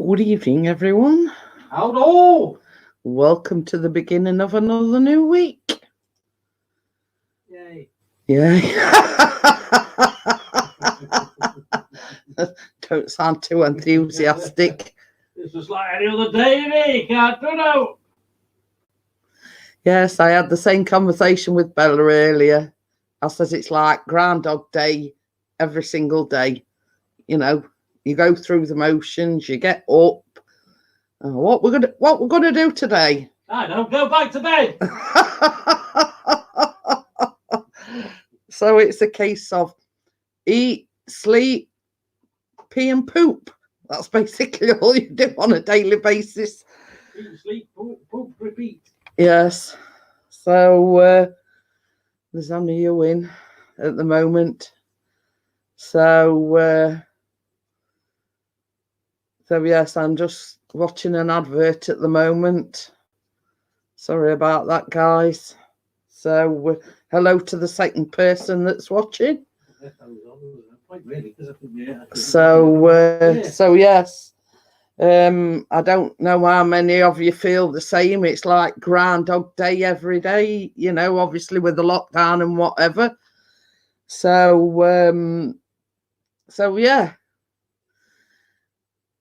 Good evening, everyone. Howdo! Welcome to the beginning of another new week. Yay. Yay. Don't sound too enthusiastic. It's just like any other day, innit? You can't do no. Yes, I had the same conversation with Bella earlier. I said it's like Groundhog Day every single day. You know, you go through the motions, you get up. What we're gonna do today? I don't go back to bed. So it's a case of eat, sleep, pee and poop. That's basically all you do on a daily basis. Eat, sleep, poop, repeat. Yes. So there's only you in at the moment. So yes, I'm just watching an advert at the moment. Sorry about that, guys. So hello to the second person that's watching. So yes. I don't know how many of you feel the same. It's like Groundhog Day every day, you know, obviously with the lockdown and whatever. So yeah.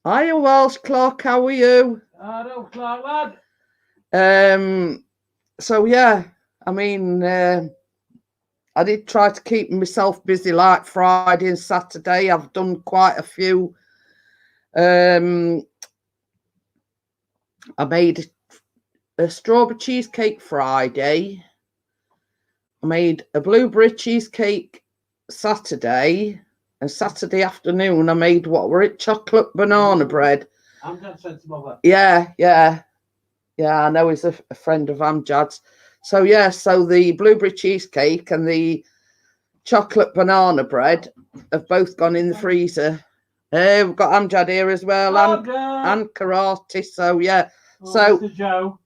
Hiya, Welsh Clark, how are you? Hello, Clark, lad. So yeah, I mean, I did try to keep myself busy like Friday and Saturday. I've done quite a few. I made a strawberry cheesecake Friday. I made a blueberry cheesecake Saturday. And Saturday afternoon, I made chocolate banana bread. Amjad sent some over. Yeah. I know he's a friend of Amjad's. So yeah, so the blueberry cheesecake and the chocolate banana bread have both gone in the freezer. We've got Amjad here as well, and Karate. So yeah, so Mr. Joe.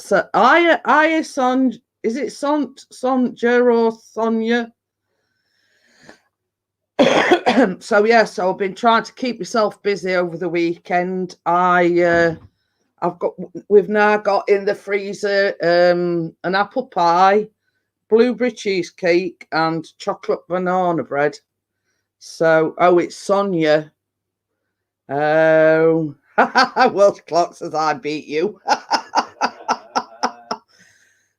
So I son, is it Sonja or Sonia? So yeah, so I've been trying to keep myself busy over the weekend. We've now got in the freezer an apple pie, blueberry cheesecake, and chocolate banana bread. So it's Sonia. Oh, Welsh Clock says I beat you.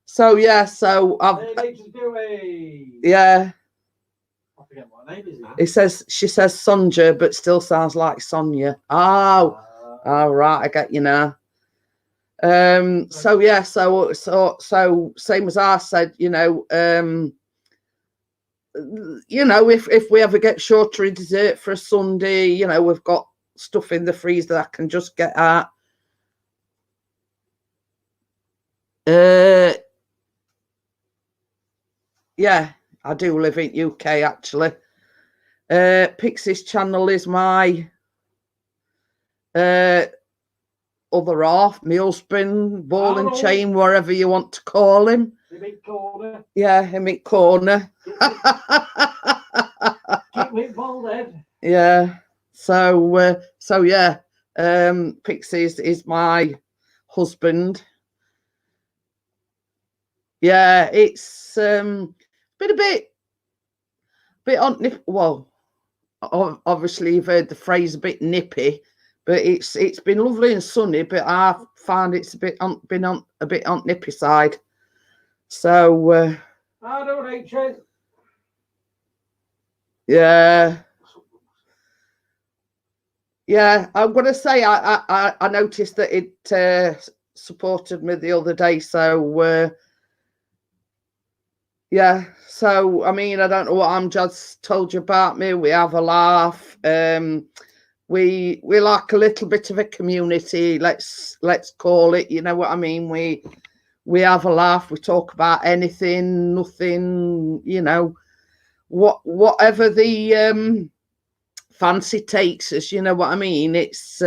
So yeah, so yeah. I forget what her name is now. She says Sonja, but still sounds like Sonia. Oh, right, I get you now. So yeah, so same as I said, if we ever get shorter in dessert for a Sunday, we've got stuff in the freezer that I can just get out. Yeah, I do live in UK actually. Pixie's channel is my other half, my husband, ball and chain, whatever you want to call him. Big corner. Yeah, him in corner. Keep me bald head. Yeah. So yeah, Pixie is my husband. Yeah, it's been a bit on. Well, obviously you've heard the phrase a bit nippy, but it's been lovely and sunny. But I found it's been a bit on nippy side. So I don't hate it. Yeah, I'm gonna say I noticed that it supported me the other day. So yeah, so I mean, I don't know what Amjad's told you about me. We have a laugh. We like a little bit of a community. Let's call it. You know what I mean? We have a laugh. We talk about anything, nothing. Whatever the fancy takes us. You know what I mean? It's.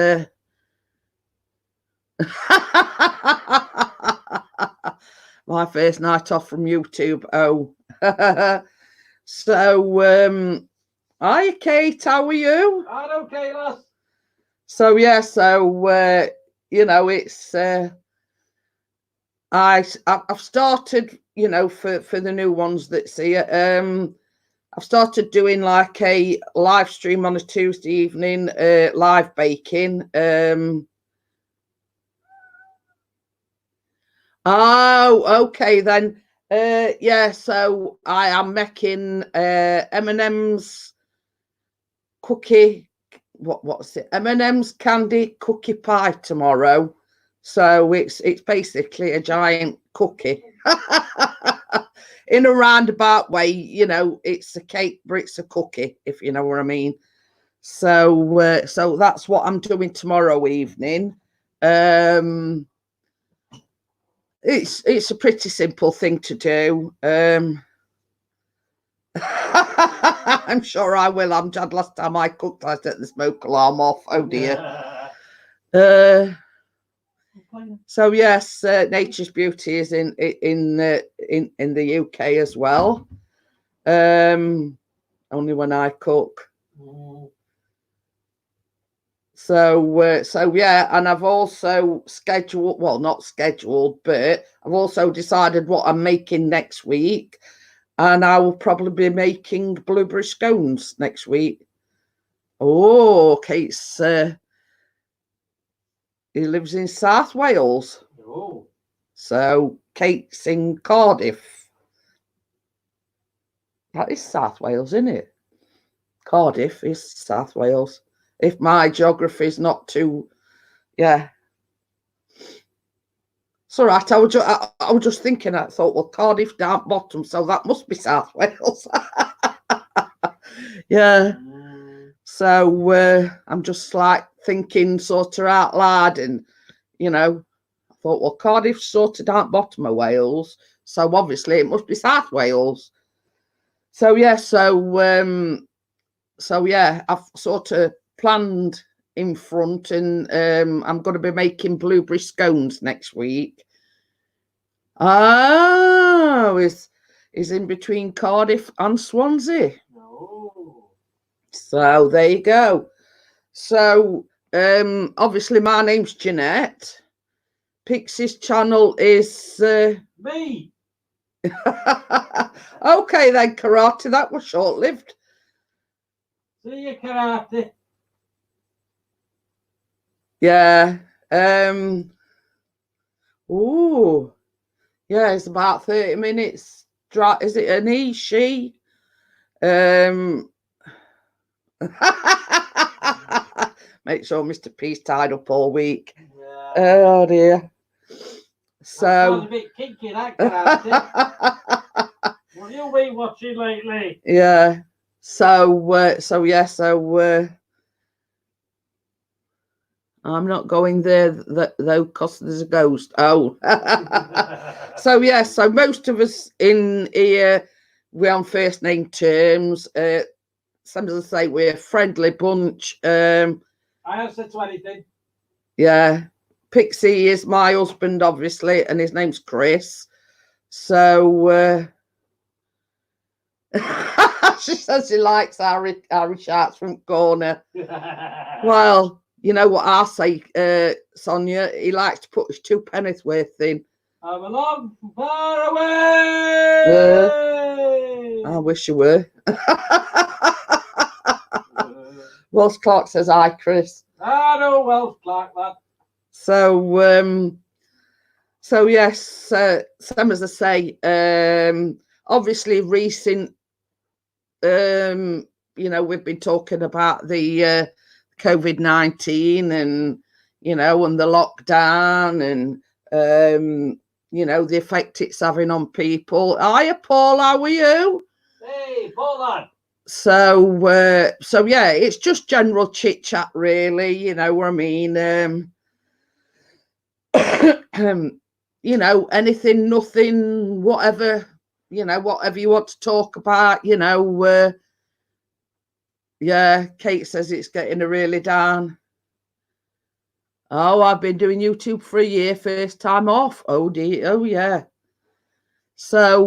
My first night off from YouTube. Oh. So, hi Kate, how are you? I'm okay, lass. So yeah, so you know, it's I've started, you know, for the new ones that see it. I've started doing like a live stream on a Tuesday evening, live baking. Oh, okay then. Yeah, so I am making M&M's cookie. What's it? M&M's candy cookie pie tomorrow. So it's basically a giant cookie. In a roundabout way, you know, it's a cake, but it's a cookie, if you know what I mean. So so that's what I'm doing tomorrow evening. It's a pretty simple thing to do. I'm sure I will. I'm glad last time I cooked, I set the smoke alarm off. Oh dear. So yes, Nature's Beauty is in the UK as well. Only when I cook. So yeah, and I've also scheduled, well, not scheduled, but I've also decided what I'm making next week, and I will probably be making blueberry scones next week. Oh, Kate's he lives in South Wales. Oh. So Kate's in Cardiff. That is South Wales, isn't it? Cardiff is South Wales. If my geography is not too, yeah. It's all right. I was just thinking. I thought, well, Cardiff down bottom, so that must be South Wales. Yeah. So I'm just like thinking sort of out loud, and you know, I thought, well, Cardiff's sort of down bottom of Wales, so obviously it must be South Wales. So yeah, so yeah, I've sort of planned in front, and I'm going to be making blueberry scones next week. Oh, is in between Cardiff and Swansea. Oh. So there you go. So obviously my name's Jeanette. Pixie's channel is Me. okay then, Karate. That was short-lived. See you, Karate. Yeah. Oh, yeah. It's about 30 minutes. Is it an he? She? Make sure Mr. P's tied up all week. Yeah. Oh dear. So a bit kinky, that Karate. What have you been watching lately? yeah. So yeah. So I'm not going there though, because there's a ghost. Oh. So yeah. So most of us in here, we're on first name terms. Some of us say we're a friendly bunch. I haven't said to anything. Yeah. Pixie is my husband, obviously, and his name's Chris. So she says she likes Harry Sharp's front corner. Well, you know what I say, Sonia? He likes to put his 2 pennies worth in. I'm a long far away. I wish you were. Welsh Clark says hi, Chris. I know Welsh Clark, that. So so yes, same as I say, obviously recent, you know, we've been talking about the COVID-19 and, you know, and the lockdown and, you know, the effect it's having on people. Hiya, Paul, how are you? Hey, Paul, lad. So, so yeah, it's just general chit chat, really. You know what I mean? You know, anything, nothing, whatever. You know, whatever you want to talk about. You know, yeah. Kate says it's getting a really down. Oh, I've been doing YouTube for a year, first time off. Oh dear. Oh yeah. So,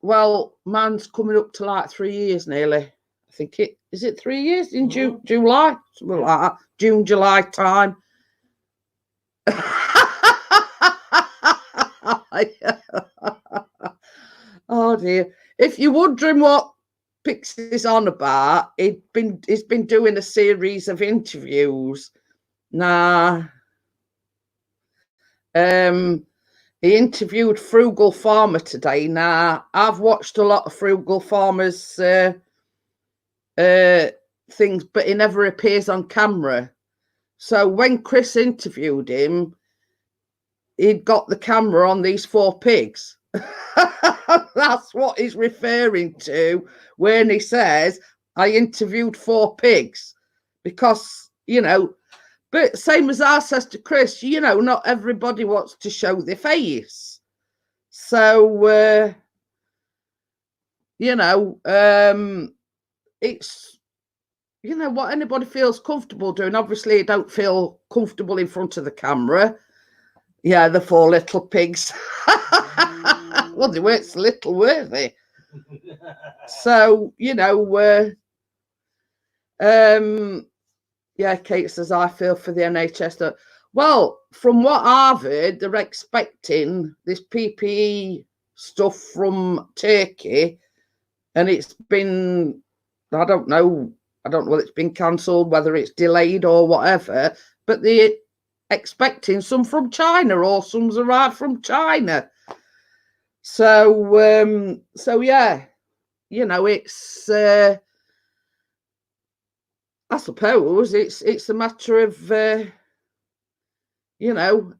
well, mine's coming up to like 3 years nearly. I think it Is it 3 years in Mhm. July? Something like that. June, July time. Oh dear. If you're wondering what Pixie's on about, he's been doing a series of interviews. He interviewed Frugal Farmer today. Now, I've watched a lot of Frugal Farmer's things, but he never appears on camera. So when Chris interviewed him, he'd got the camera on these 4 pigs. That's what he's referring to when he says, I interviewed 4 pigs. Because, you know, but same as I says to Chris, you know, not everybody wants to show their face. So, you know, it's, you know, what anybody feels comfortable doing. Obviously, you don't feel comfortable in front of the camera. Yeah, the 4 little pigs. Well, they weren't so little, were they? So, you know, yeah, Kate says, I feel for the NHS. Well, from what I've heard, they're expecting this PPE stuff from Turkey, and it's been, I don't know whether it's been cancelled, whether it's delayed or whatever, but they're expecting some from China, or some's arrived from China. So, so yeah, you know, it's, I suppose it's a matter of, you know,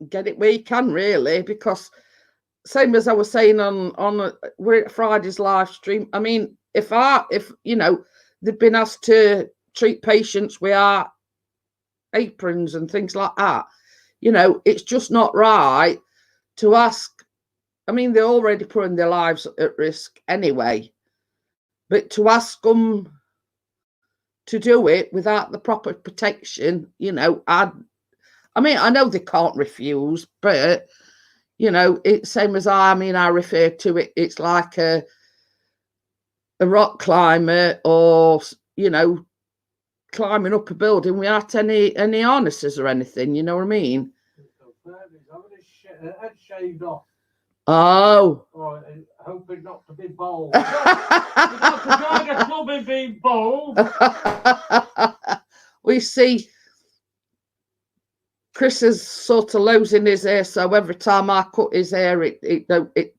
get it where you can, really, because same as I was saying on we're at Friday's live stream. I mean, if you know, they've been asked to treat patients with our aprons and things like that, you know, it's just not right to ask. I mean, they're already putting their lives at risk anyway, but to ask them to do it without the proper protection, you know, I mean, I know they can't refuse, but, you know, it's same as I mean, I refer to it, it's like a rock climber, or, you know, climbing up a building without any harnesses or anything, you know what I mean? Head shaved off. Oh. Oh, hoping not to be bald. You got to drag a club in being bald. We see Chris is sort of losing his hair, so every time I cut his hair, it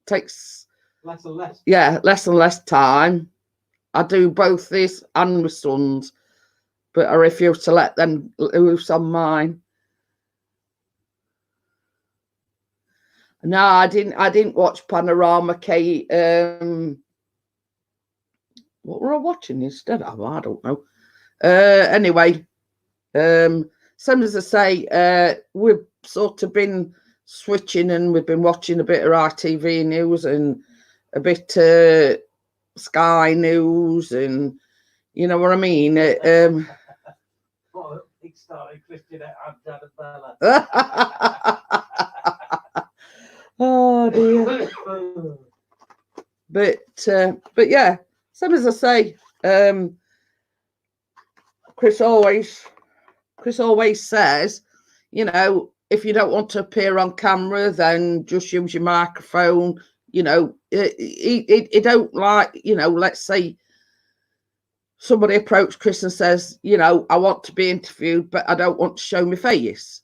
takes less and less. Yeah, less and less time. I do both this and my sons, but I refuse to let them loose on mine. No, I didn't watch Panorama, Kate. What were I watching instead of? I don't know. Anyway, same as I say, we've sort of been switching, and we've been watching a bit of ITV news and a bit Sky News, and you know what I mean. What a big starting Christian Amjad and Bella. Oh dear. But yeah, same as I say, Chris always says, you know, if you don't want to appear on camera, then just use your microphone. You know, he don't like, you know, let's say somebody approached Chris and says, you know, I want to be interviewed, but I don't want to show my face.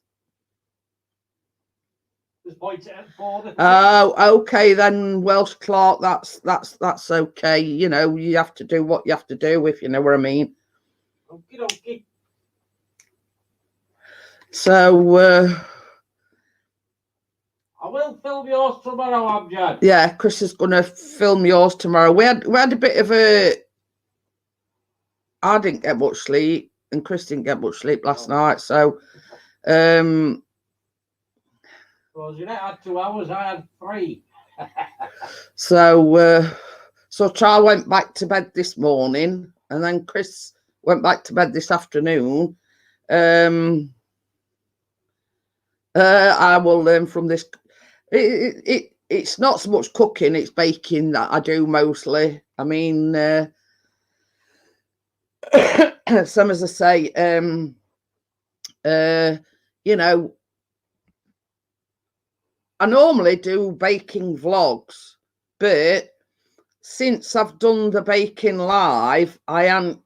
Oh, okay then, Welsh Clark. That's okay. You know, you have to do what you have to do, if you know what I mean. Okay. So I will film yours tomorrow, Amjad. Yeah, Chris is gonna film yours tomorrow. We had a bit of a. I didn't get much sleep, and Chris didn't get much sleep last night. So, well, you had 2 hours. I had 3. So Charles went back to bed this morning, and then Chris went back to bed this afternoon. I will learn from this. It's not so much cooking; it's baking that I do mostly. I mean, some, as I say, you know, I normally do baking vlogs, but since I've done the baking live, I haven't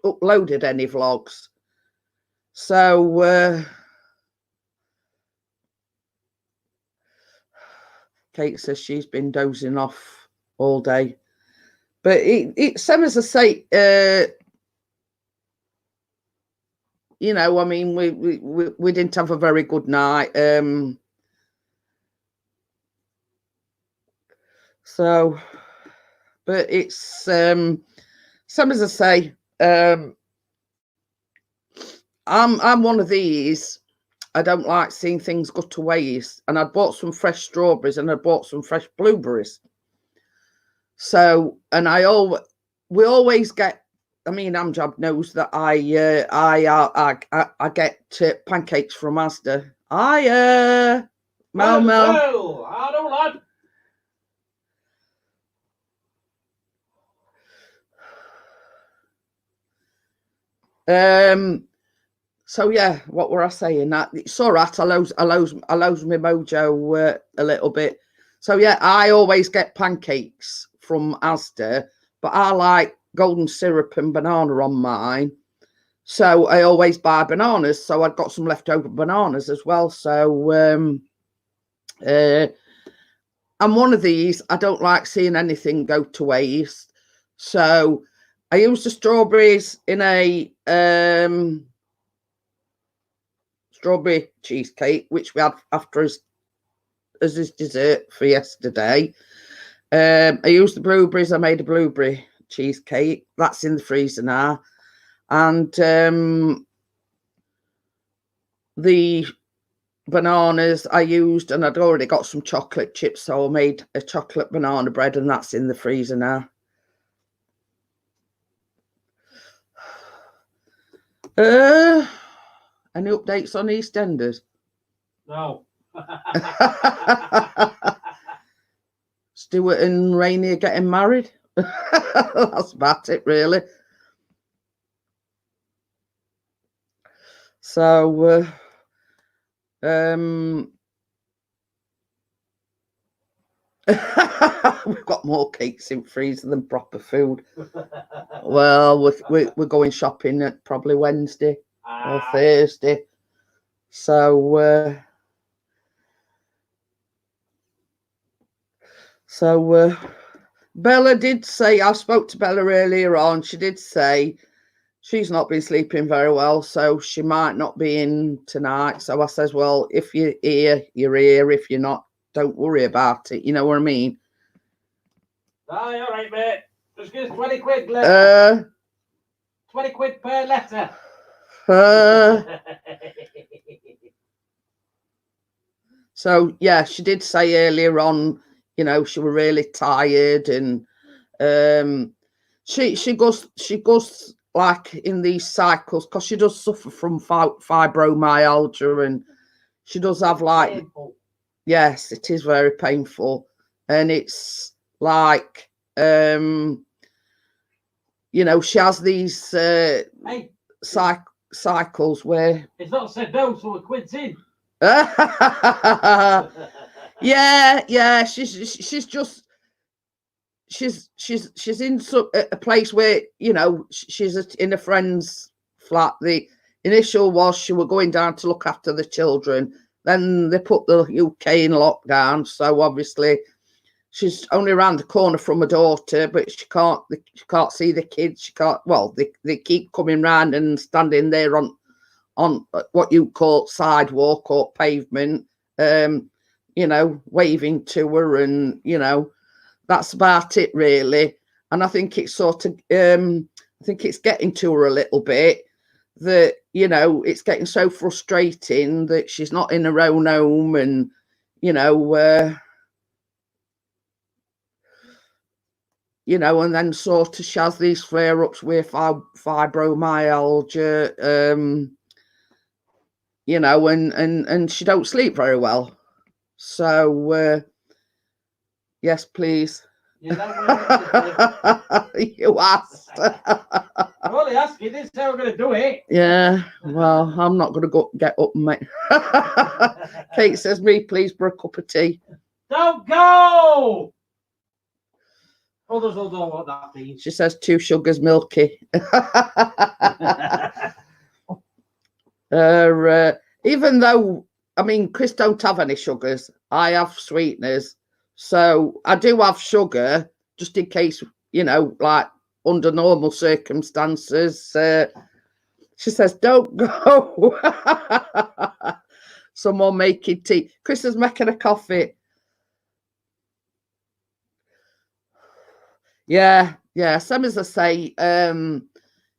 uploaded any vlogs. So Kate says she's been dozing off all day. But it's same as I say, you know, I mean, we didn't have a very good night. So, but it's same as I say, I'm one of these. I don't like seeing things go to waste. And I bought some fresh strawberries and I bought some fresh blueberries. So, and we always get. I mean, Amjad knows that I get pancakes from Asda. Mel. Well, I don't like. So yeah, what were I saying? That it's all right. I lose my mojo a little bit. So yeah, I always get pancakes from Asda, but I like golden syrup and banana on mine. So I always buy bananas. So I've got some leftover bananas as well. So I'm one of these. I don't like seeing anything go to waste. So I use the strawberries in a strawberry cheesecake, which we had after as his dessert for yesterday. I used the blueberries. I made a blueberry cheesecake. That's in the freezer now. And the bananas I used, and I'd already got some chocolate chips, so I made a chocolate banana bread, and that's in the freezer now. Any updates on EastEnders? No. Stuart and Rainey are getting married. That's about it, really. So, we've got more cakes in freezer than proper food. Well, we're going shopping at probably Wednesday or Thursday. So, Bella did say, I spoke to Bella earlier on. She did say she's not been sleeping very well, so she might not be in tonight. So I says, well, if you're here, you're here. If you're not, don't worry about it. You know what I mean? Aye, all right, mate. Just give us 20 quid letter. 20 quid per letter. So yeah, she did say earlier on, you know, she was really tired, and she goes like in these cycles, because she does suffer from fibromyalgia, and she does have like painful. Yes, it is very painful, and it's like you know, she has these cycles where it's not said no, so a quid's in. yeah, she's just she's in a place where, you know, she's in a friend's flat. The initial was she were going down to look after the children, then they put the UK in lockdown, so obviously she's only around the corner from her daughter, but she can't see the kids. She can't, well, they keep coming round and standing there on what you call sidewalk or pavement, you know, waving to her, and, you know, that's about it really. And I think it's sort of I think it's getting to her a little bit, that, you know, it's getting so frustrating that she's not in her own home, and, you know, and then sort of she has these flare-ups with fibromyalgia, you know, and she don't sleep very well. So yes, please. You don't want to You asked. I'm only asking, this is how we're going to do it. Yeah, well, I'm not going to go get up and make. Kate says, me, please, for a cup of tea. Don't go! Others will know what that means. She says 2 sugars, milky. Even though, I mean, Chris don't have any sugars, I have sweeteners. So I do have sugar, just in case, you know, like under normal circumstances. She says, don't go. Someone making tea. Chris is making a coffee. Yeah, same as I say,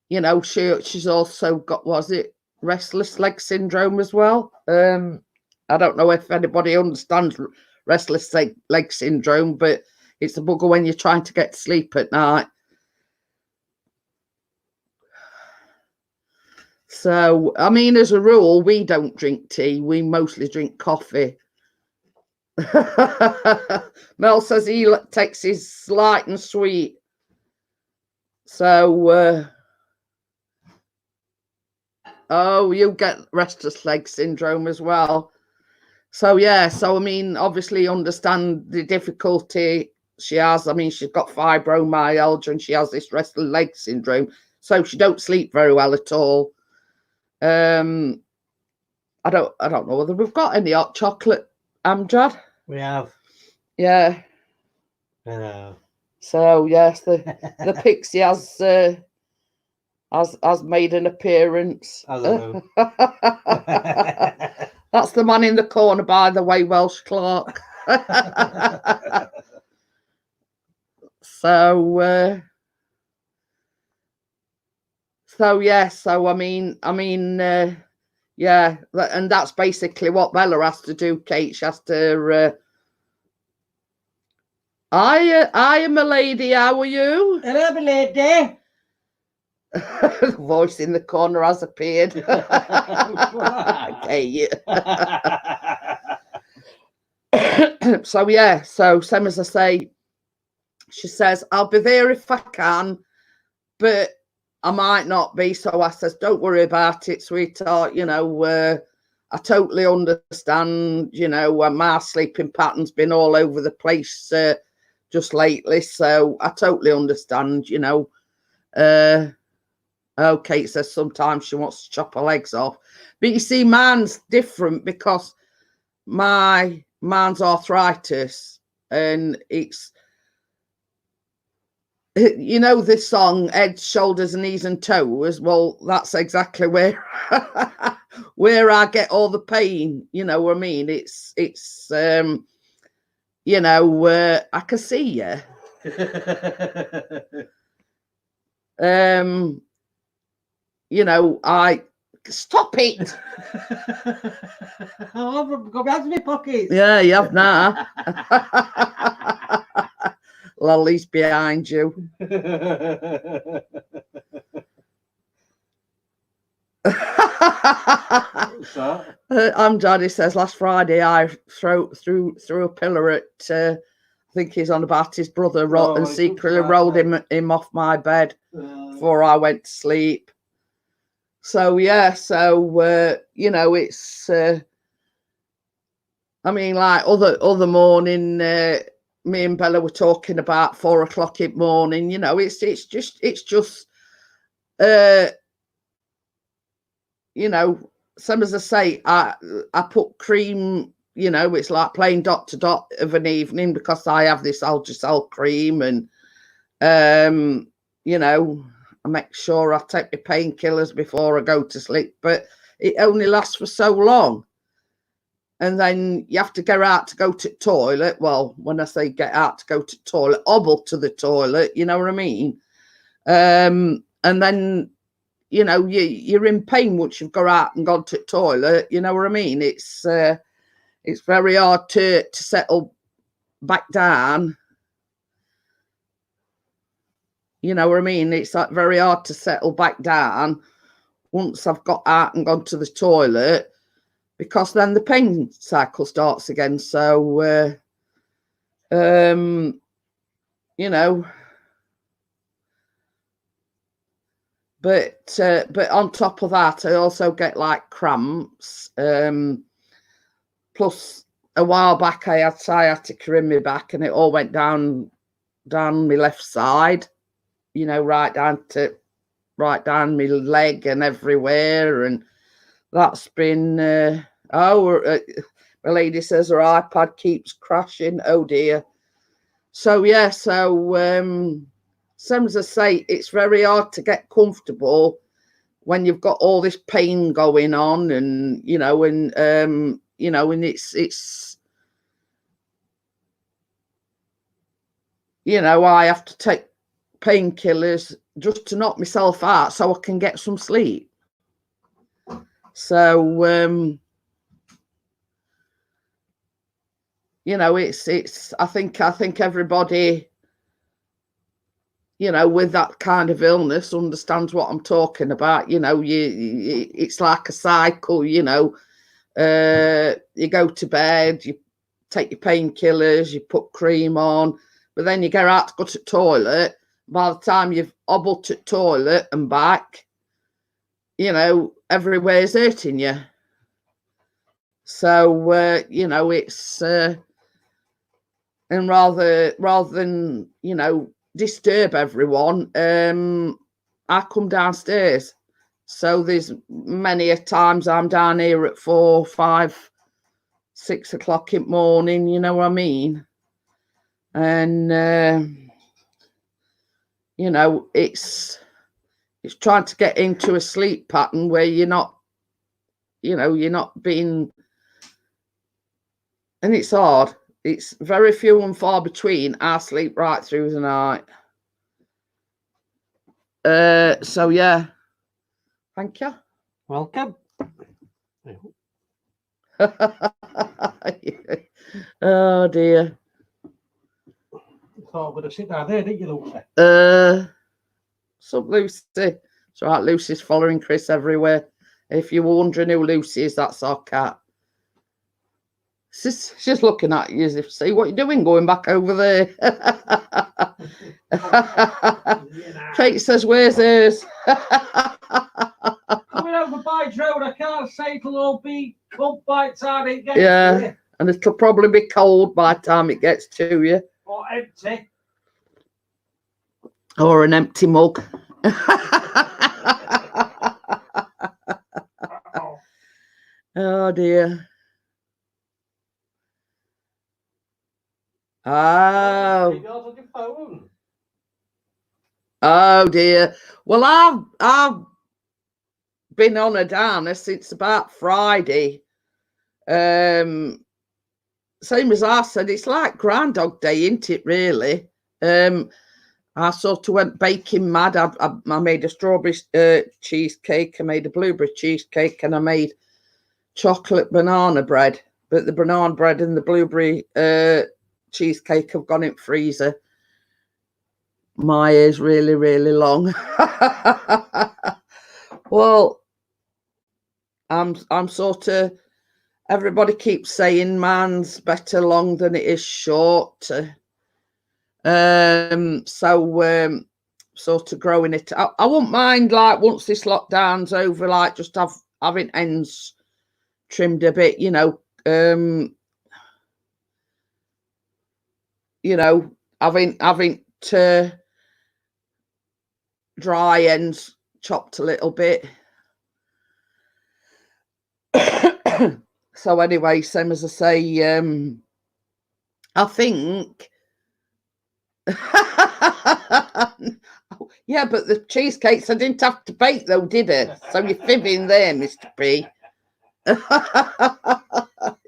you know, she's also got, was it restless leg syndrome as well? I don't know if anybody understands restless leg syndrome, but it's a bugger when you're trying to get to sleep at night. So, I mean, as a rule, we don't drink tea. We mostly drink coffee. Mel says he takes his light and sweet. So, oh, you get restless leg syndrome as well. So, yeah. So, I mean, obviously understand the difficulty she has. I mean, she's got fibromyalgia and she has this restless leg syndrome. So she don't sleep very well at all. I don't know whether we've got any hot chocolate, Amjad. We have. Yeah. I know. So yes, the Pixie has made an appearance. I don't know. That's the man in the corner, by the way, Welsh Clark. So yeah, so I mean, yeah, and that's basically what Bella has to do. Kate, she has to. I am a lady. How are you? Hello, my lady. The voice in the corner has appeared. Okay. So yeah, so same as I say, she says, I'll be there if I can, but I might not be. So I says, don't worry about it, sweetheart. You know, I totally understand, you know, my sleeping pattern's been all over the place just lately. So I totally understand, you know. Kate says sometimes she wants to chop her legs off. But you see, mine's different because mine's arthritis, and it's, you know, this song, head, shoulders, knees and toes. Well, that's exactly where where I get all the pain. You know what I mean? It's you know, I can see you. You know, I stop it. Oh, go back to my pockets. Yeah, you have now. Lolly's behind you. Daddy says last Friday I threw a pillar at I think he's on about his brother and secretly rolled him off my bed before I went to sleep. So yeah, so you know, it's I mean, like other morning, me and Bella were talking about 4 o'clock in the morning. You know, it's just you know, some as I say, I put cream. You know, it's like playing dot to dot of an evening because I have this Algicel cream, and you know, I make sure I take my painkillers before I go to sleep, but it only lasts for so long. And then you have to go out to go to the toilet. Well, when I say get out to go to the toilet, hobble to the toilet, you know what I mean? And then, you know, you're in pain once you've got out and gone to the toilet, you know what I mean? It's very hard to settle back down. You know what I mean? It's like very hard to settle back down once I've got out and gone to the toilet, because then the pain cycle starts again. So, you know, but on top of that, I also get like cramps. Plus, a while back, I had sciatica in my back, and it all went down my left side. You know, right down my leg and everywhere, and that's been. My lady says her iPad keeps crashing. Oh dear. So yeah, some as I say, it's very hard to get comfortable when you've got all this pain going on, and you know, and it's you know, I have to take painkillers just to knock myself out so I can get some sleep. So you know, it's I think everybody, you know, with that kind of illness understands what I'm talking about. You know, it's like a cycle, you know. You go to bed, you take your painkillers, you put cream on, but then you get out to go to the toilet. By the time you've hobbled to the toilet and back, you know, everywhere's hurting you. So you know, it's and rather than, you know, disturb everyone, I come downstairs. So there's many a times I'm down here at 4, 5, 6 o'clock in the morning, you know what I mean? And you know, it's trying to get into a sleep pattern where you're not, you know, you're not being, and it's hard. It's very few and far between I sleep right through the night. So yeah, thank you. Welcome. Oh dear. Thought I'm gonna sit down there, didn't you, Lucy? Sup, Lucy? It's all right, Lucy's following Chris everywhere. If you're wondering who Lucy is, that's our cat. She's looking at you as if, see what you're doing, going back over there. Kate says, where's hers? Coming over by road, I can't say it'll all be cold by the time it gets here. And it'll probably be cold by the time it gets to you. Or empty. Or an empty mug. Oh dear. Oh dear. Well, I've been on a downer since about Friday. Same as I said, it's like Groundhog Day, isn't it, really? I sort of went baking mad. I made a strawberry cheesecake, I made a blueberry cheesecake, and I made chocolate banana bread. But the banana bread and the blueberry cheesecake have gone in the freezer. My hair's really, really long. Well, I'm sort of, everybody keeps saying mine's better long than it is short. Sort of growing it. I wouldn't mind, like, once this lockdown's over, like, just having ends trimmed a bit, you know. You know, having to dry ends chopped a little bit. So anyway, same as I say, I think yeah, but the cheesecakes I didn't have to bake though, did it? So you're fibbing there, Mr. P.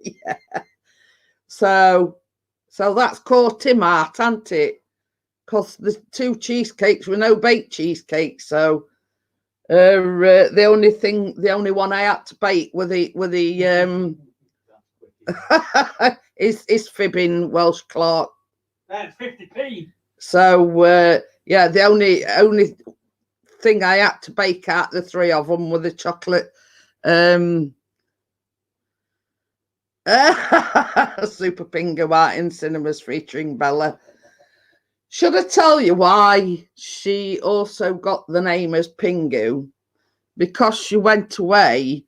Yeah. So that's caught him out, hasn't it? Because the 2 cheesecakes were no baked cheesecakes. So the only one I had to bake were the is fibbing Welsh Clark. That's 50p. So yeah, the only thing I had to bake out the 3 of them were the chocolate Super Finger White in cinemas featuring Bella. Should I tell you why she also got the name as Pingu? Because she went away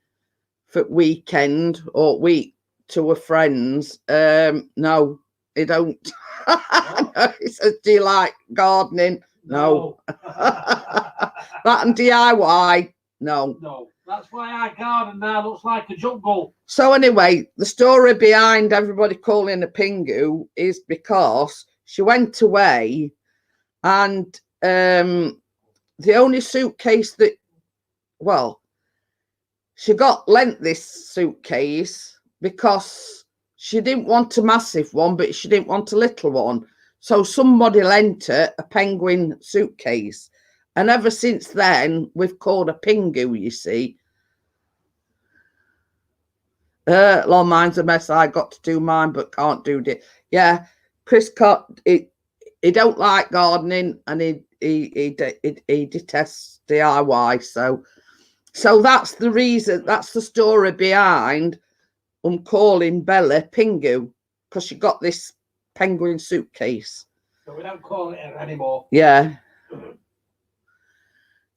for weekend or week to her friends. No, they don't. No, he says, do you like gardening? No. That and DIY? No. No. That's why our garden now looks like a jungle. So anyway, the story behind everybody calling her Pingu is because she went away and the only suitcase that, well, she got lent this suitcase because she didn't want a massive one, but she didn't want a little one. So somebody lent her a penguin suitcase. And ever since then, we've called her Pingu, you see. Long mine's a mess. I got to do mine, but can't do it. Yeah, Chris he don't like gardening, and he detests DIY. So that's the reason. That's the story behind calling Bella Pingu, because she got this penguin suitcase. So we don't call it anymore. Yeah.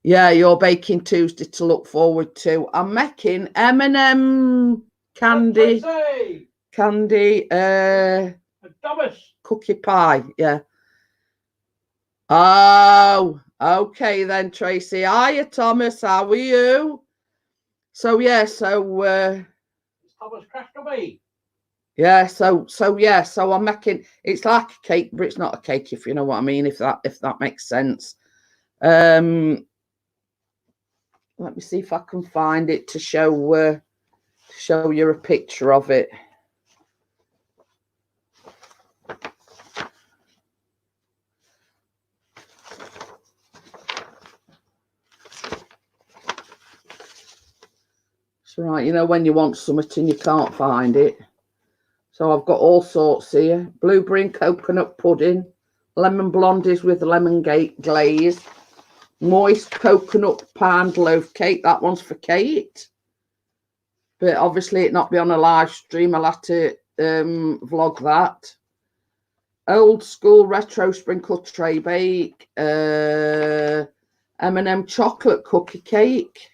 Yeah, your Baking Tuesday to look forward to. I'm making M&M candy, Thomas. cookie pie. Yeah. Oh, okay then, Tracy. Hiya, Thomas. How are you? So yeah, it's Thomas Cracker. Yeah, so I'm making, it's like a cake, but it's not a cake, if you know what I mean, if that makes sense. Let me see if I can find it to show you a picture of it. It's right, you know, when you want something and you can't find it. So I've got all sorts here. Blueberry and coconut pudding, lemon blondies with lemon glaze, moist coconut pound loaf cake. That one's for Kate. But obviously it not be on a live stream. I'll have to vlog that. Old school retro sprinkle tray bake. M&M chocolate cookie cake.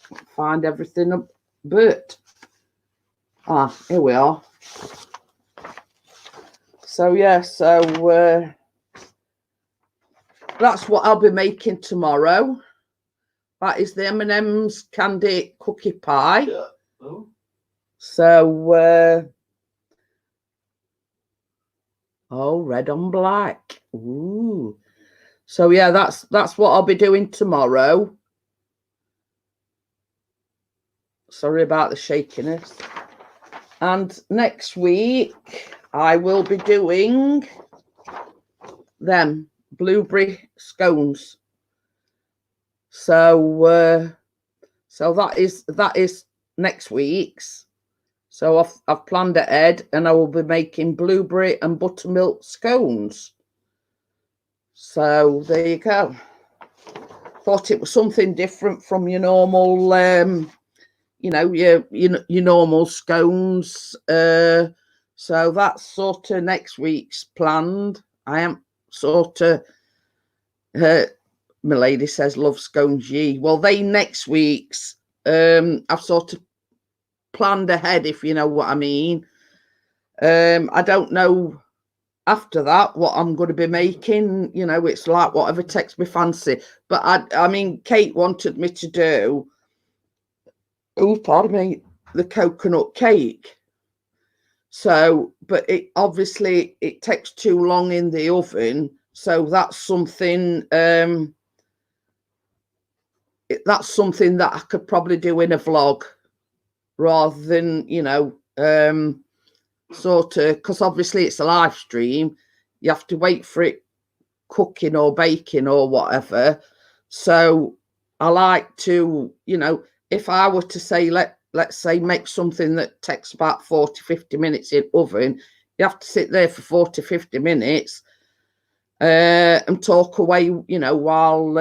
Can't find everything, but here we are. So yeah, so that's what I'll be making tomorrow. That is the M&M's candy cookie pie. Yeah. Oh. So red on black. Ooh. So yeah, that's what I'll be doing tomorrow. Sorry about the shakiness. And next week I will be doing them blueberry scones. So that is next week's. So I've planned ahead, and I will be making blueberry and buttermilk scones. So there you go. Thought it was something different from your normal you know, your normal scones. So that's sort of next week's planned. I am sort of my lady says love scones ye. Well, they next week's I've sort of planned ahead, if you know what I mean. I don't know after that what I'm going to be making. You know, it's like whatever takes me fancy. But I mean, Kate wanted me to do, oh, pardon me, the coconut cake. So, but it obviously it takes too long in the oven. So that's something that I could probably do in a vlog rather than, you know, sort of, because obviously it's a live stream. You have to wait for it cooking or baking or whatever. So I like to, you know, if I were to say, let's say make something that takes about 40-50 minutes in oven, you have to sit there for 40-50 minutes and talk away, you know, while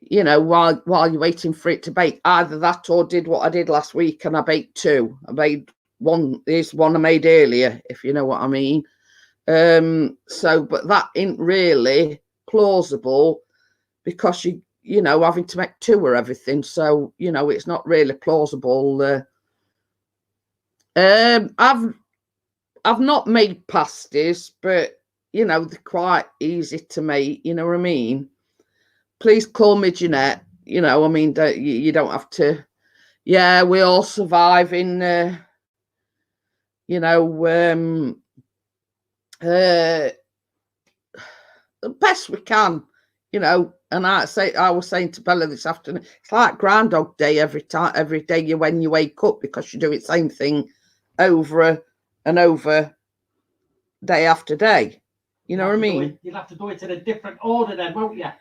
you're waiting for it to bake. Either that or did what I did last week, and I baked two. I made one. Here's one I made earlier, if you know what I mean. So, but that ain't really plausible because you know, having to make two or everything. So, you know, it's not really plausible. I've not made pasties, but you know, they're quite easy to make, you know what I mean? Please call me Jeanette. You know, I mean, you don't have to. Yeah, we all survive in, you know, the best we can, you know. And I was saying to Bella this afternoon, it's like Groundhog Day every day when you wake up, because you do the same thing over and over, day after day. You know what I mean? You'll have to do it in a different order then, won't you?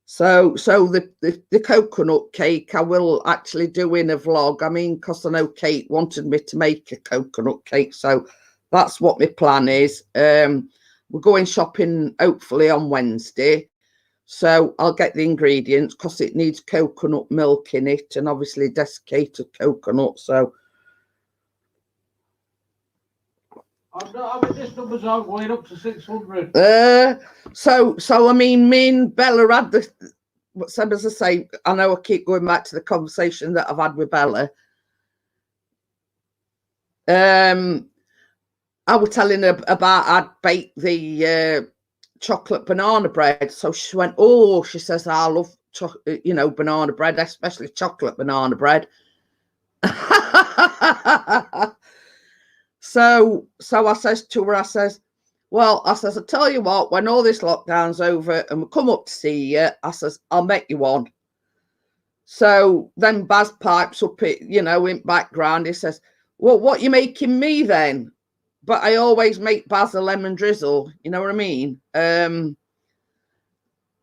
So the coconut cake I will actually do in a vlog. I mean, because I know Kate wanted me to make a coconut cake, so that's what my plan is. We're going shopping hopefully on Wednesday, so I'll get the ingredients because it needs coconut milk in it and obviously desiccated coconut. So I mean, this number's all going up to 600. So I mean, me and Bella had the same as I say. I know I keep going back to the conversation that I've had with Bella. I was telling her about I'd baked the chocolate banana bread. So she went, oh, she says, I love you know, banana bread, especially chocolate banana bread. So I says to her, I says, well, I says, I tell you what, when all this lockdown's over and we come up to see you, I says, I'll make you one. So then Baz pipes up it, you know, in background. He says, well, what you making me then? But I always make Baz a lemon drizzle, you know what I mean?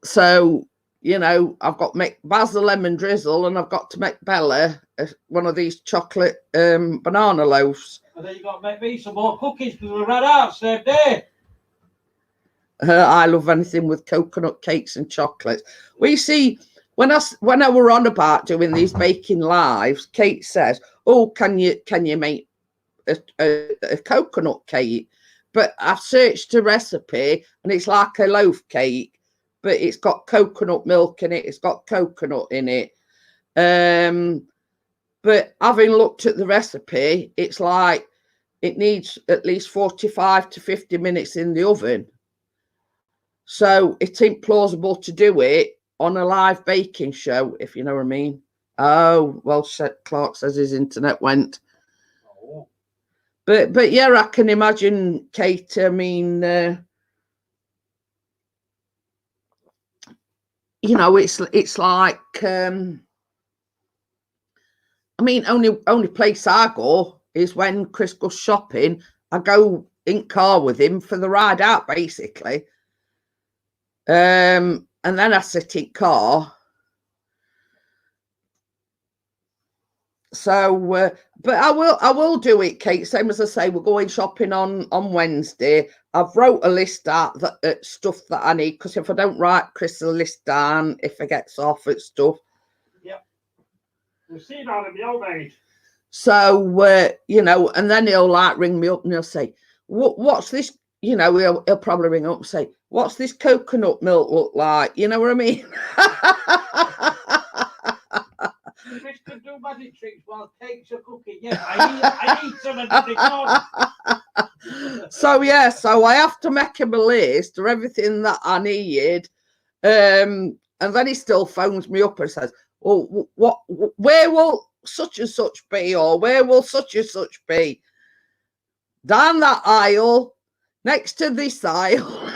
So, you know, I've got to make Baz a lemon drizzle and I've got to make Bella one of these chocolate banana loaves. And then you got to make me some more cookies because we ran out same day. I love anything with coconut cakes and chocolates. We see when I were on about doing these baking lives, Kate says, "Oh, can you make a coconut cake?" But I've searched a recipe and it's like a loaf cake, but it's got coconut milk in it. It's got coconut in it. But having looked at the recipe, it's like it needs at least 45 to 50 minutes in the oven. So it ain't plausible to do it on a live baking show, if you know what I mean. Oh, well, Clark says his internet went. Oh. But yeah, I can imagine, Kate, I mean, you know, it's like, I mean, only place I go is when Chris goes shopping. I go in car with him for the ride out, basically. And then I sit in car. So, but I will do it, Kate. Same as I say, we're going shopping on Wednesday. I've wrote a list out that stuff that I need, because if I don't write Chris a list down, if it gets off at stuff. Yep. We've seen that in the old age. So, you know, and then he'll like ring me up and he'll say, what's this? You know, he'll probably ring up and say, what's this coconut milk look like? You know what I mean? Chris can do magic tricks while cakes are cooking. Yeah, I need some of the So yeah, so I have to make him a list of everything that I need. And then he still phones me up and says, well, where will such and such be, or where will such and such be? Down that aisle, next to this aisle.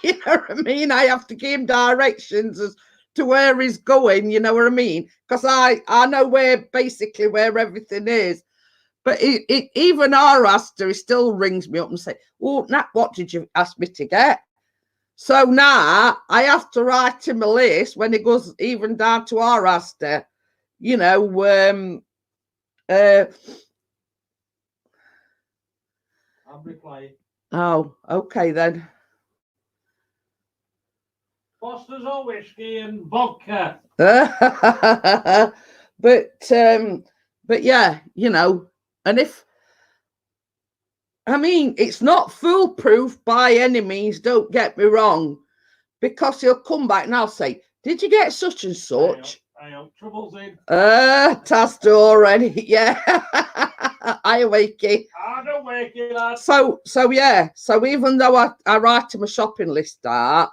You know what I mean? I have to give him directions as to where he's going, you know what I mean? Because I know basically where everything is. But even our Astor, he still rings me up and say, oh, Nat, what did you ask me to get? So now I have to write him a list when it goes even down to our Astor, you know. I'm replying. Oh, okay then. Foster's or whiskey and vodka. But yeah, you know, and if I mean, it's not foolproof by any means, don't get me wrong, because he'll come back and I'll say, did you get such and such? I hope trouble's in. Tasked already, yeah. I wakey. I don't wakey, lad. So yeah. So even though I write him a shopping list out,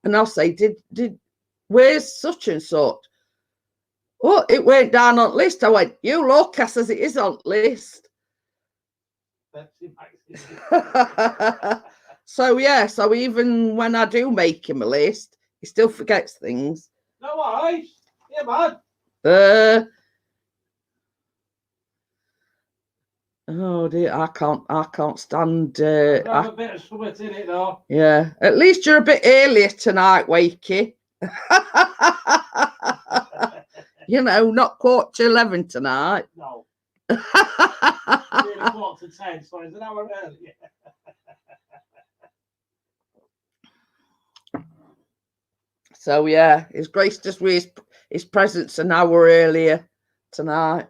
and I'll say, did where's such and such? Oh, it went down on list. I went, you look, I says it is on list. So yeah, so even when I do make him a list, he still forgets things. No worries. Yeah, man. Oh dear, I can't stand. Have a bit of sweat in it, though. Yeah, at least you're a bit earlier tonight, Wakey. You know, not 11:15 tonight. No. Nearly 9:45, so it's an hour earlier. So yeah, His Grace just with his presents an hour earlier tonight.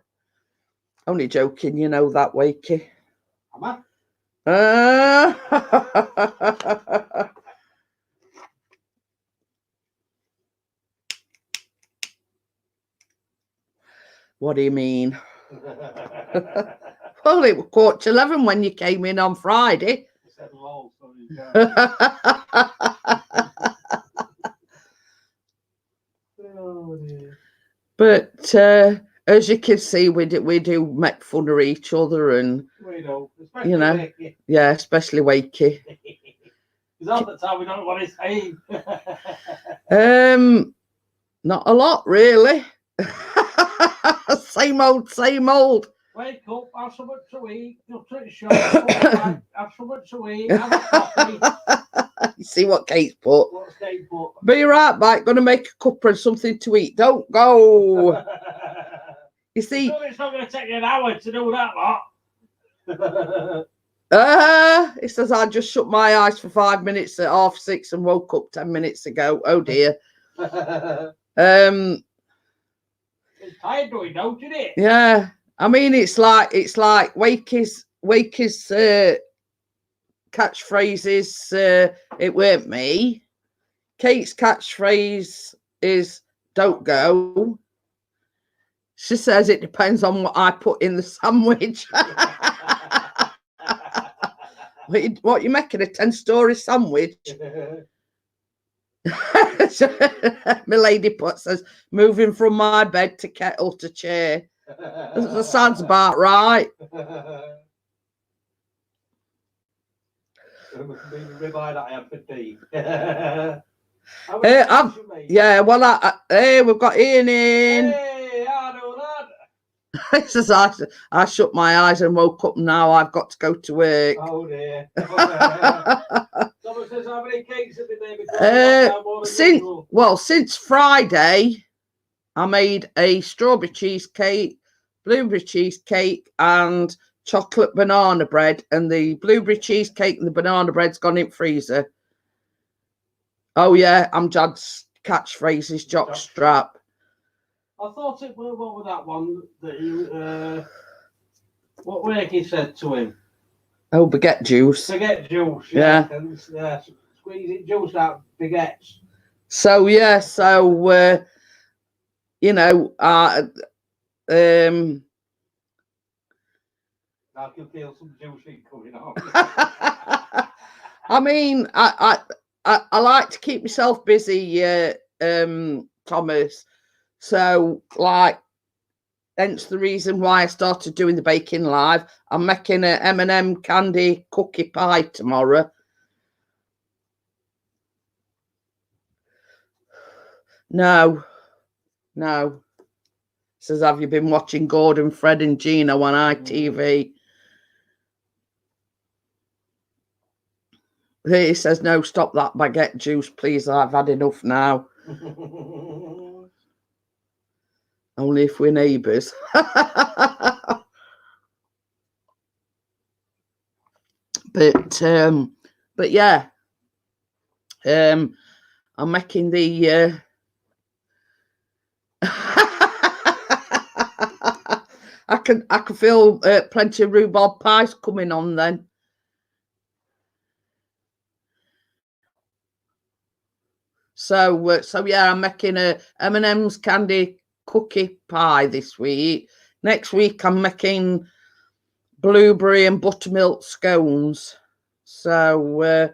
Only joking, you know that, Wakey. Am I? What do you mean? Well, it was 11:15 when you came in on Friday. Said lol, so But as you can see, we do make fun of each other, and we know, especially you know, Wakey. Yeah, especially Wakey. Because half the time we don't know what he's saying. Not a lot really. Same old. Wake up, have something to eat, go to the shop, have something to eat, have a coffee. You see what Kate's put? What's Kate put? Be right back, gonna make a cuppa and something to eat. Don't go. You see, it's not going to take you an hour to do that lot. It says I just shut my eyes for 5 minutes at 6:30 and woke up 10 minutes ago. Oh dear. It's tired doing, don't it? Yeah, I mean it's like Wakey's catchphrases. It weren't me. Kate's catchphrase is "Don't go." She says it depends on what I put in the sandwich. What you making, a 10-story sandwich? My lady says moving from my bed to kettle to chair. That sounds about right. Ribeye that I had for tea. Yeah, well, we've got Ian in. Hey, I know that. It says I shut my eyes and woke up. Now I've got to go to work. Oh dear. Someone says how many cakes have been there? Since Friday, I made a strawberry cheesecake, blueberry cheesecake, and chocolate banana bread. And the blueberry cheesecake and the banana bread's gone in freezer. Oh yeah, Amjad's catchphrase is jockstrap. I thought it was what was that one that you what Wakey said to him? Oh, baguette juice. Baguette juice. Yeah. Squeeze it juice out baguettes. So yeah, you know, I can feel some juice coming on. I mean, I like to keep myself busy, Thomas. So, like, hence the reason why I started doing the baking live. I'm making an M&M candy cookie pie tomorrow. No. Says, have you been watching Gordon, Fred and Gino on ITV? He says, no, stop that baguette juice, please. I've had enough now. Only if we're neighbours. But yeah. I'm making the I can feel plenty of rhubarb pies coming on then. So yeah, I'm making a M&M's candy cookie pie this week. Next week I'm making blueberry and buttermilk scones. So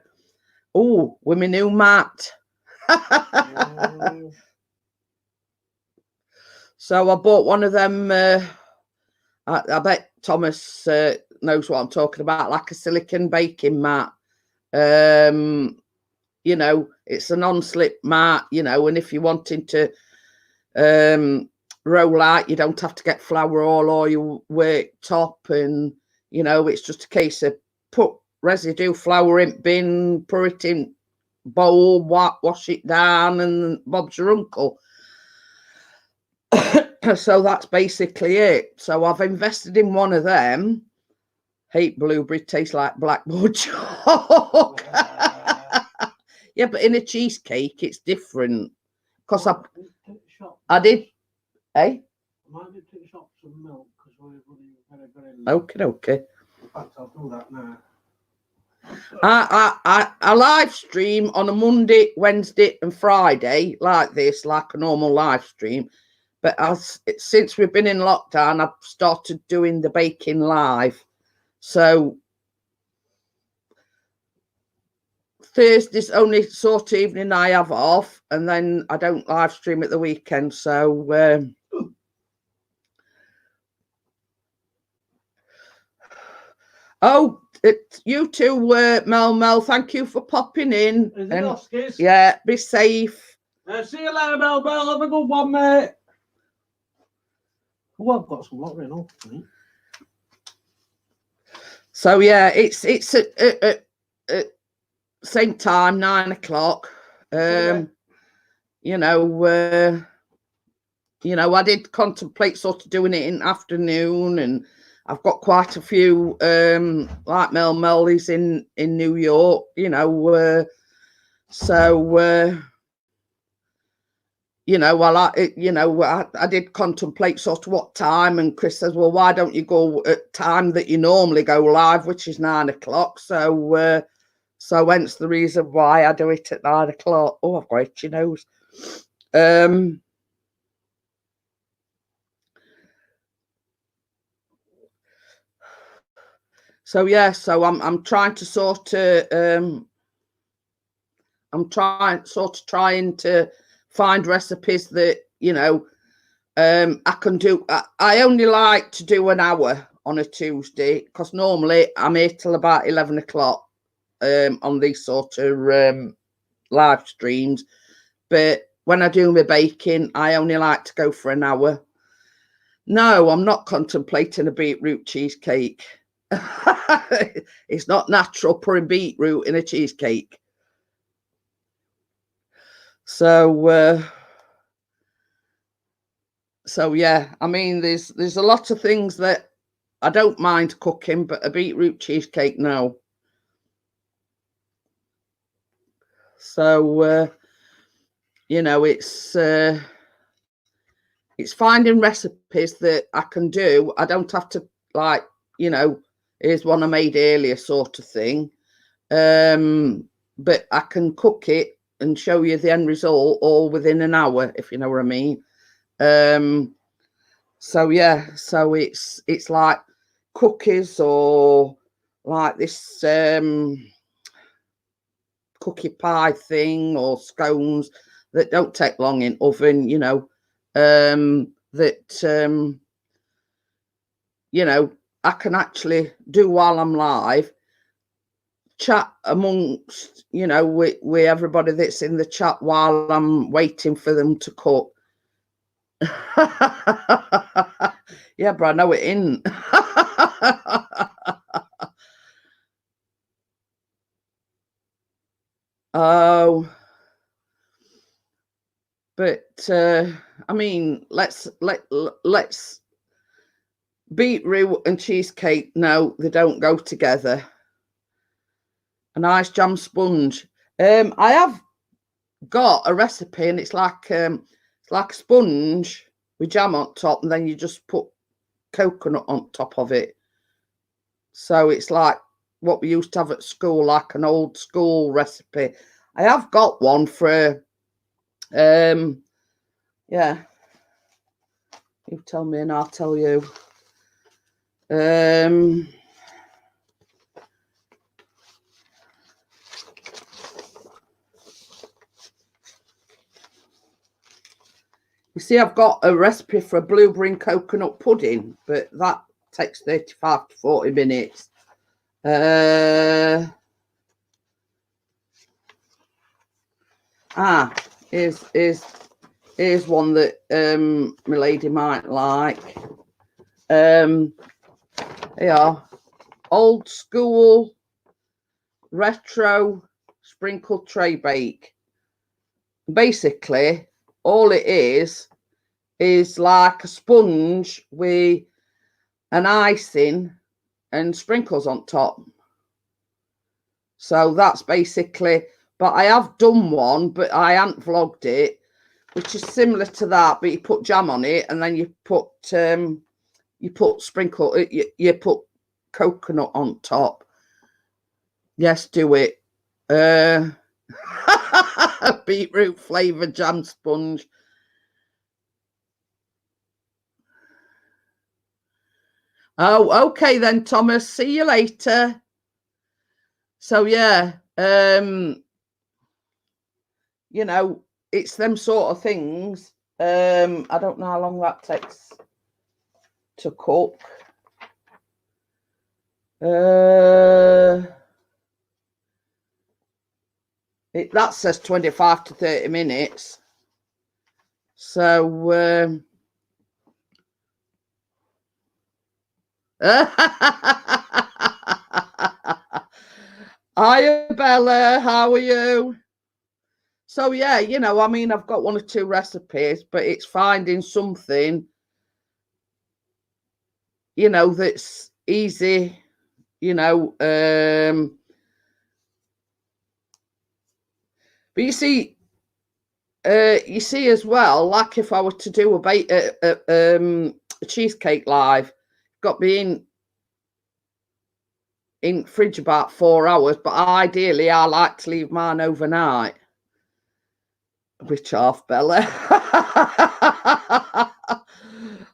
oh, with my new mat. So I bought one of them. I bet Thomas knows what I'm talking about, like a silicon baking mat. You know, it's a non-slip mat, you know, and if you're wanting to roll out, you don't have to get flour all over your worktop, and you know, it's just a case of put residue flour in bin, pour it in bowl, wash it down, and Bob's your uncle. So that's basically it. So I've invested in one of them. Hate blueberry, tastes like blackboard chalk. Yeah, but in a cheesecake, it's different. Because I did. Eh? I did take shop some milk because we're running very. Okay. In fact, I'll do that now. I live stream on a Monday, Wednesday, and Friday like this, like a normal live stream. But since we've been in lockdown, I've started doing the baking live. So Thursday's only sort of evening I have off, and then I don't live stream at the weekend. So oh, you too, Mel. Thank you for popping in. Is it Oscars? Yeah, be safe. See you later, Mel. Have a good one, mate. Oh, I've got some lottery and all. So yeah, it's at same time, 9 o'clock. You know, I did contemplate sort of doing it in afternoon, and I've got quite a few like Mel is in New York, you know, so you know, well, I did contemplate sort of what time, and Chris says, well, why don't you go at time that you normally go live, which is 9 o'clock. So hence the reason why I do it at 9 o'clock. Oh, I've got itchy nose. So yeah, so I'm trying to sort of trying to find recipes that, you know, I can do. I only like to do an hour on a Tuesday because normally I'm here till about 11 o'clock on these sort of live streams. But when I do my baking, I only like to go for an hour. No, I'm not contemplating a beetroot cheesecake. It's not natural putting beetroot in a cheesecake. So yeah, I mean, there's a lot of things that I don't mind cooking, but a beetroot cheesecake, no. So you know, it's finding recipes that I can do. I don't have to, like, you know, here's one I made earlier sort of thing. But I can cook it and show you the end result all within an hour, if you know what I mean. So yeah, so it's like cookies or like this cookie pie thing or scones that don't take long in oven, you know, that you know, I can actually do while I'm live, chat amongst, you know, with everybody that's in the chat while I'm waiting for them to cook. Yeah, but I know it isn't. Oh, but I mean, let's beetroot and cheesecake. No, they don't go together. A nice jam sponge. I have got a recipe, and it's like a sponge with jam on top, and then you just put coconut on top of it. So it's like what we used to have at school, like an old school recipe. I have got one for Yeah. You tell me and I'll tell you. You see, I've got a recipe for a blueberry and coconut pudding, but that takes 35 to 40 minutes. Here's one that my lady might like. Yeah, old school retro sprinkled tray bake. Basically, all it is like a sponge with an icing and sprinkles on top. So that's basically, but I have done one, but I haven't vlogged it, which is similar to that, but you put jam on it and then you put sprinkle, you put coconut on top. Yes, do it. Beetroot flavour jam sponge. Oh, okay then, Thomas. See you later. So yeah, you know, it's them sort of things. I don't know how long that takes to cook. That says 25 to 30 minutes. So Hiya, Bella. How are you? So yeah, you know, I mean, I've got one or two recipes, but it's finding something, you know, that's easy, you know. But you see as well, like if I were to do a cheesecake live, got me in fridge about 4 hours, but ideally I like to leave mine overnight. Which half, Bella?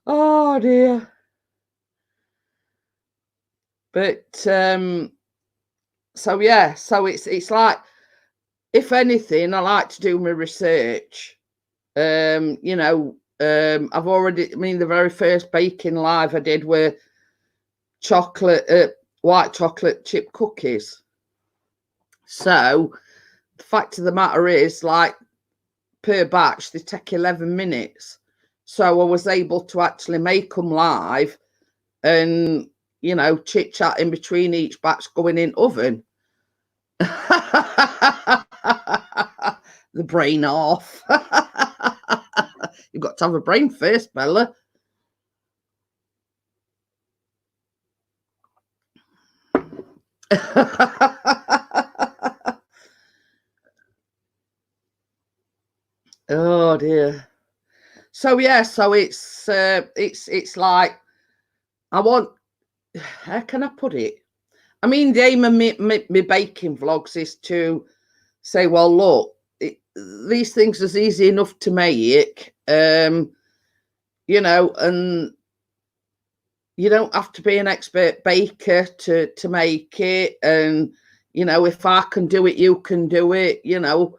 Oh dear. But so yeah, so it's like, if anything, I like to do my research. You know, I've already, I mean, the very first baking live I did were chocolate, white chocolate chip cookies. So the fact of the matter is, like, per batch, they take 11 minutes. So I was able to actually make them live and, you know, chit chat in between each batch going in oven. The brain off. You've got to have a brain first, Bella. Oh dear. So yeah, so it's like, I want, how can I put it? I mean, the aim of me baking vlogs is to say, well, look, these things is easy enough to make, you know, and you don't have to be an expert baker to make it. And, you know, if I can do it, you can do it, you know.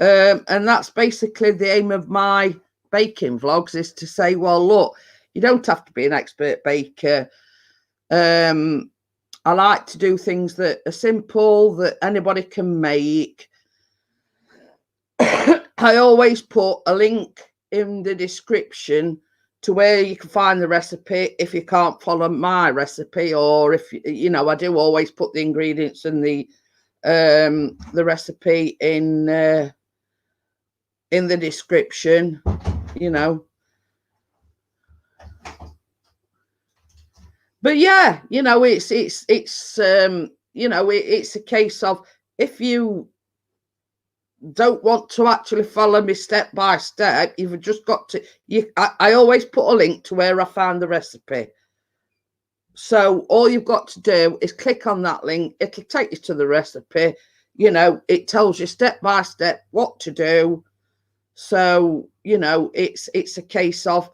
And that's basically the aim of my baking vlogs, is to say, well, look, you don't have to be an expert baker. I like to do things that are simple, that anybody can make. I always put a link in the description to where you can find the recipe if you can't follow my recipe, or if, you know, I do always put the ingredients and the recipe in the description, you know. But yeah, you know, it's you know, it's a case of, if you don't want to actually follow me step by step, you've just got to, I always put a link to where I found the recipe. So all you've got to do is click on that link. It'll take you to the recipe. You know, it tells you step by step what to do. So, you know, it's a case of,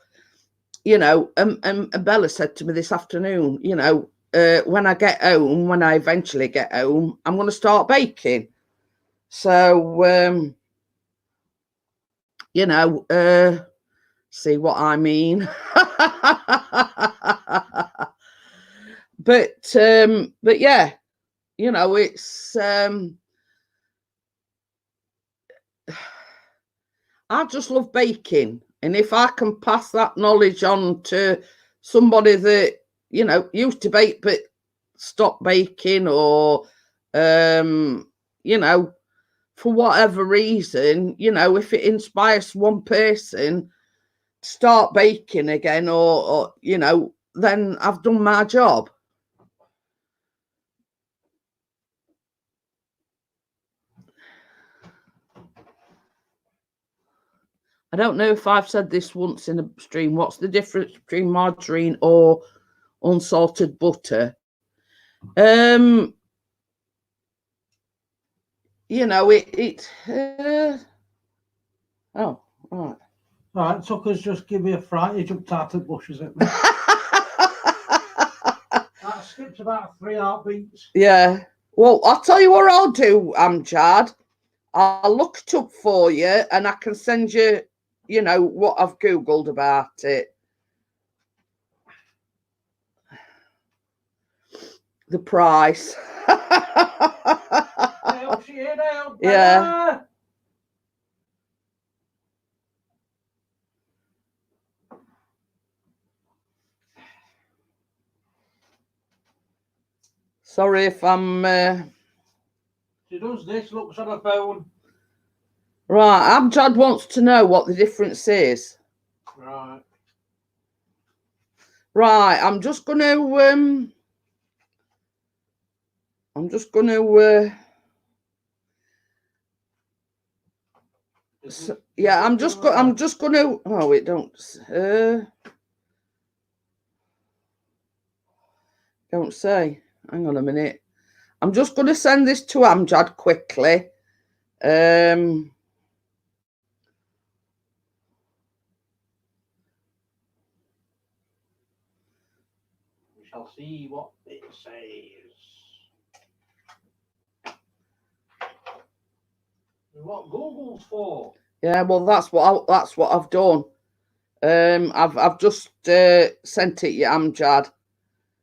you know, and Bella said to me this afternoon, you know, when I get home, when I eventually get home, I'm going to start baking. So, you know, see what I mean? But yeah, you know, it's, I just love baking. And if I can pass that knowledge on to somebody that, you know, used to bake but stopped baking, or, you know, for whatever reason, you know, if it inspires one person to start baking again, or you know, then I've done my job. I don't know if I've said this once in a stream. What's the difference between margarine or unsalted butter? You know, oh, right. Right, Tucker's just give me a fright. He jumped out of the bushes at me. That skipped about 3 heartbeats. Yeah. Well, I'll tell you what I'll do, Amjad. I'll look it up for you, and I can send you, you know, what I've Googled about it. The price. Yeah. Sorry if I'm... She does this, looks on her phone. Right, Amjad wants to know what the difference is. Right. Right, I'm just going to... yeah, I'm just going to... Oh, it don't... don't say. Hang on a minute. I'm just going to send this to Amjad quickly. We shall see what it says. What Google's for? Yeah, well, that's what I've done. I've just sent it you, Amjad.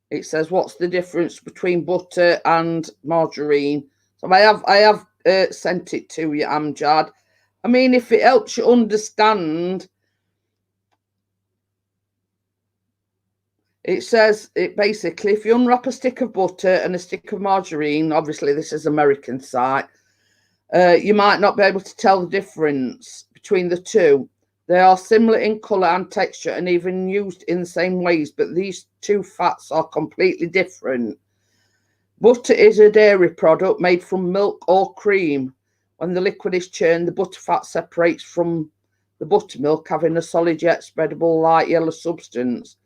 It says, what's the difference between butter and margarine? So I have sent it to you, Amjad. I mean, if it helps you understand, it says it basically, if you unwrap a stick of butter and a stick of margarine, obviously this is American site, you might not be able to tell the difference between the two. They are similar in colour and texture and even used in the same ways, but these two fats are completely different. Butter is a dairy product made from milk or cream. When the liquid is churned, the butter fat separates from the buttermilk, having a solid yet spreadable light yellow substance.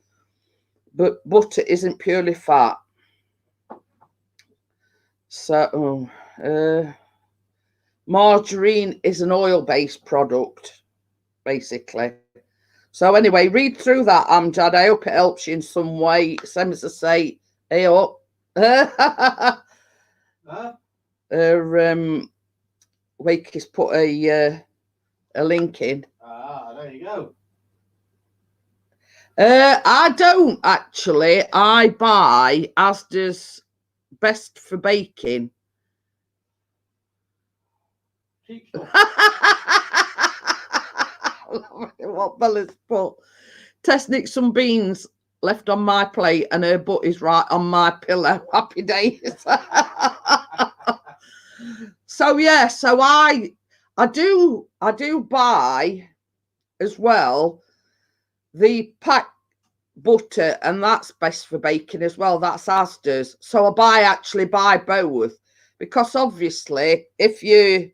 But butter isn't purely fat. So, margarine is an oil-based product, basically. So anyway, read through that, Amjad. I hope it helps you in some way. Same as I say, hey up. Wake has put a link in. Ah, there you go. I don't actually. I buy Asda's Best for Baking. What Bella's put. Tess nicked some beans left on my plate and her butt is right on my pillow. Happy days. So yeah, so I do buy as well the packed butter, and that's Best for Baking as well. That's Asda's. So I actually buy both, because obviously if you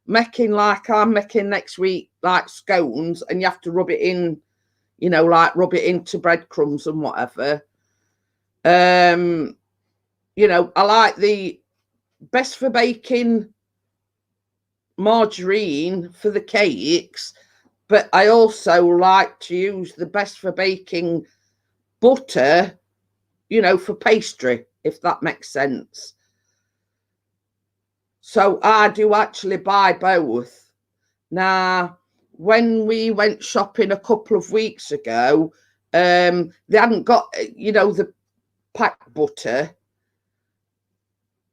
making like I'm making next week, like scones, and you have to rub it in, you know, like rub it into breadcrumbs and whatever. You know, I like the Best for Baking margarine for the cakes, but I also like to use the Best for Baking butter, you know, for pastry, if that makes sense. So I do actually buy both. Now, when we went shopping a couple of weeks ago, they hadn't got, you know, the packed butter.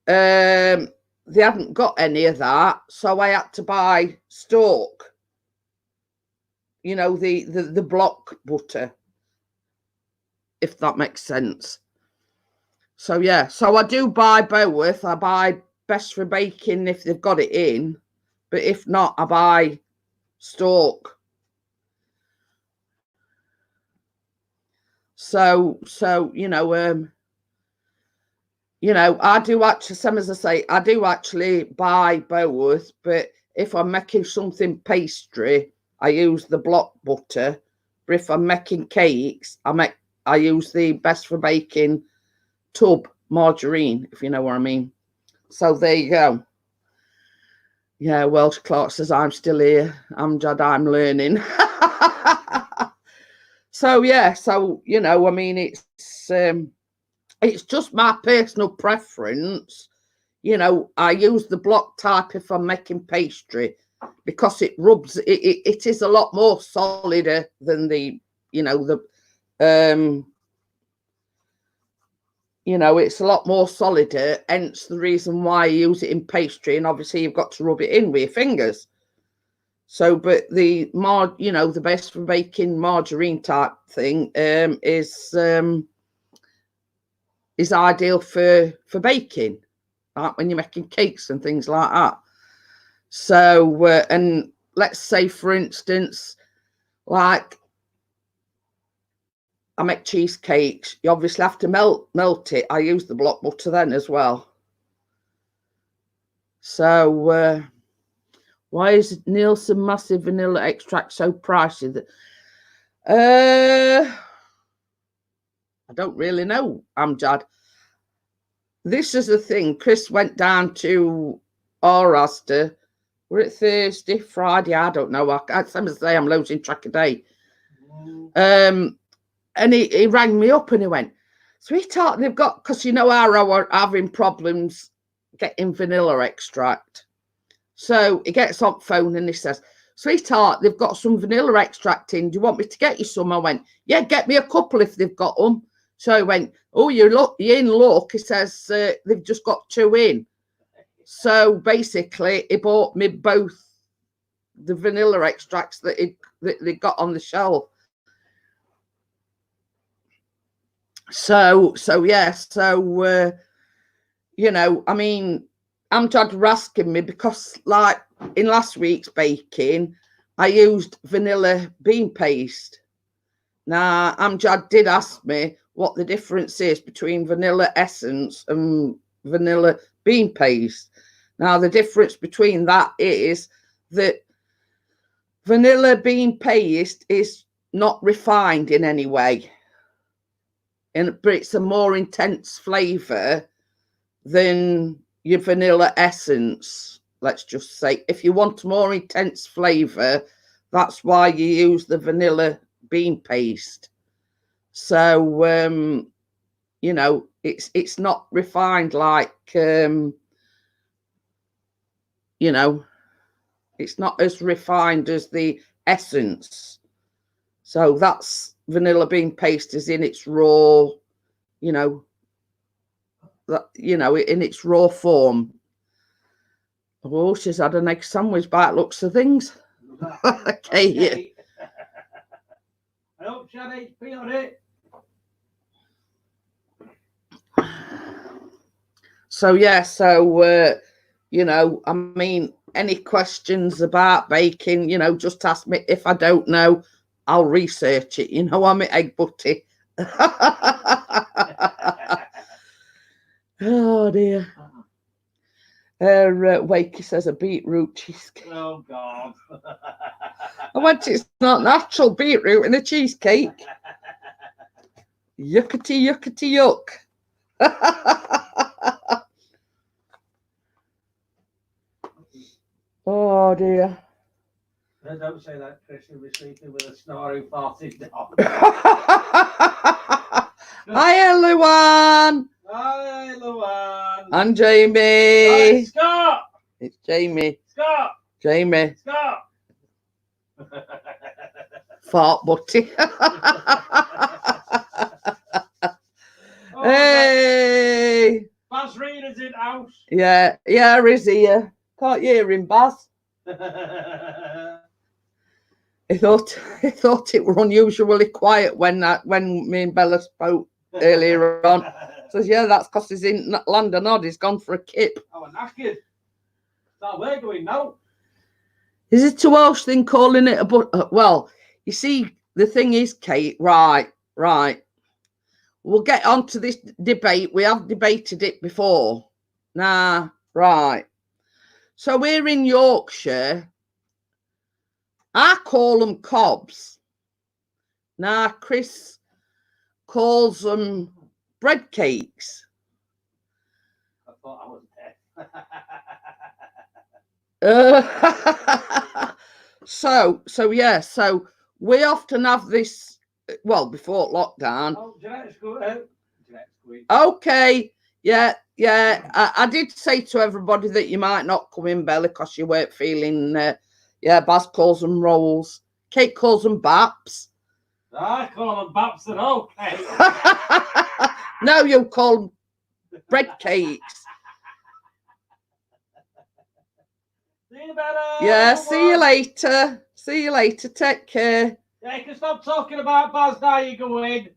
They hadn't got any of that, so I had to buy Stork, you know, the block butter, if that makes sense. So yeah, so I do buy both. I buy Best for Baking if they've got it in, but if not, I buy Stork. So you know, I do actually, same as I say, I do actually buy both, but if I'm making something pastry, I use the block butter. But if I'm making cakes, I use the Best for Baking tub margarine, if you know what I mean. So there you go. Yeah, Welsh Clark says, I'm still here. Amjad, I'm learning. So yeah, so you know, I mean, it's just my personal preference. You know, I use the block type if I'm making pastry because it rubs. It is a lot more solider than the, you know, you know, it's a lot more solider. Hence the reason why I use it in pastry. And obviously, you've got to rub it in with your fingers. So, but the you know, the Best for Baking margarine type thing is ideal for baking, like when you're making cakes and things like that. So and let's say, for instance, like I make cheesecakes, you obviously have to melt it. I use the block butter then as well. So why is Nielsen massive vanilla extract so pricey? I don't really know, Amjad. This is the thing. Chris went down to Asda. Were it Thursday, Friday? I don't know. I say I'm losing track of day. And he rang me up and he went, sweetheart, they've got, because you know how we're having problems getting vanilla extract. So he gets on phone and he says, sweetheart, they've got some vanilla extract in. Do you want me to get you some? I went, yeah, get me a couple if they've got them. So he went, oh, you're in luck. He says, they've just got 2 in. So basically, he bought me both the vanilla extracts that they got on the shelf. So yeah, so you know, I mean, Amjad were asking me because, like, in last week's baking, I used vanilla bean paste. Now, Amjad did ask me what the difference is between vanilla essence and vanilla bean paste. Now, the difference between that is that vanilla bean paste is not refined in any way, but it's a more intense flavour than your vanilla essence. Let's just say, if you want a more intense flavour, that's why you use the vanilla bean paste. So you know, it's not refined like you know, it's not as refined as the essence. So that's vanilla bean paste is in its raw, you know, that, you know, in its raw form. Oh, she's had an egg sandwich by the looks of things. Okay, yeah. I hope she had HP on it. So yeah, so you know, I mean, any questions about baking, you know, just ask me. If I don't know, I'll research it. You know, I'm an egg butty. Oh dear. Wakey says a beetroot cheesecake. Oh God. I went, it's not natural beetroot in a cheesecake. Yuckety yuckety yuck. Oh dear. Don't say that, Chris. You'll be sleeping with a snoring, farting dog. Hiya, Luan. Hi, Luan. And Jamie. Hi, Scott. It's Jamie. Scott. Jamie. Scott. Fart butty. Oh, Hey. Baz Reader's in house. Yeah, he's here. Can't you hear him, Baz? He thought it were unusually quiet when me and Bella spoke earlier on. Says, yeah, that's because he's in London. He's gone for a kip. Oh, knackered. That we're going now. Is it a Welsh thing calling it a well, you see, the thing is, Kate, right. We'll get on to this debate. We have debated it before. Nah, right. So we're in Yorkshire. I call them cobs. Now, Chris calls them bread cakes. I thought I was dead. So we often have this, well, before lockdown. Oh, Jeanette's going. Okay, yeah. I did say to everybody that you might not come in, Bella, because you weren't feeling. Baz calls them rolls. Kate calls them baps. I call them baps and okay. No, you call them bread cakes. See you better. Yeah, see you later. See you later. Take care. Yeah, you can stop talking about Baz now. You go in.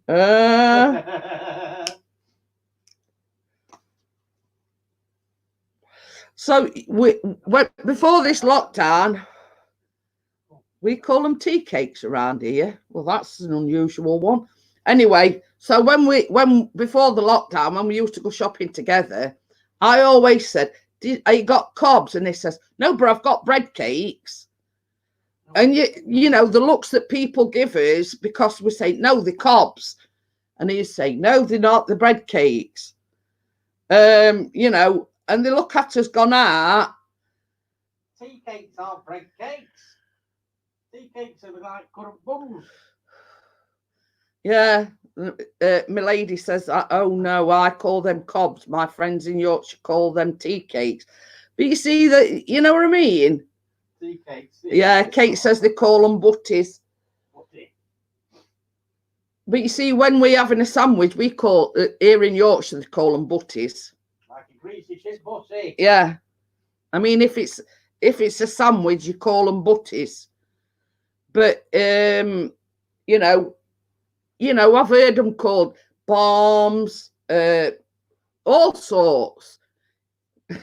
So before this lockdown, we call them tea cakes around here. Well, that's an unusual one. Anyway, so when before the lockdown, when we used to go shopping together, I always said, "You got cobs?" And he says, "No, but I've got bread cakes." And you know the looks that people give us because we say, "No, they're cobs," and he'd say, "No, they're not. They're bread cakes." You know, and they look at us gone out. Tea cakes aren't bread cakes. Tea cakes are like currant buns. Yeah, my lady says, "Oh no, I call them cobs. My friends in Yorkshire call them tea cakes." But you see that, you know what I mean? Tea cakes. Yeah, Kate says they call them butties. Butty. But you see, when we're having a sandwich, we call here in Yorkshire they call them butties. Like a greasy shit butty. Yeah, I mean if it's a sandwich, you call them butties. But you know, I've heard them called bombs, all sorts.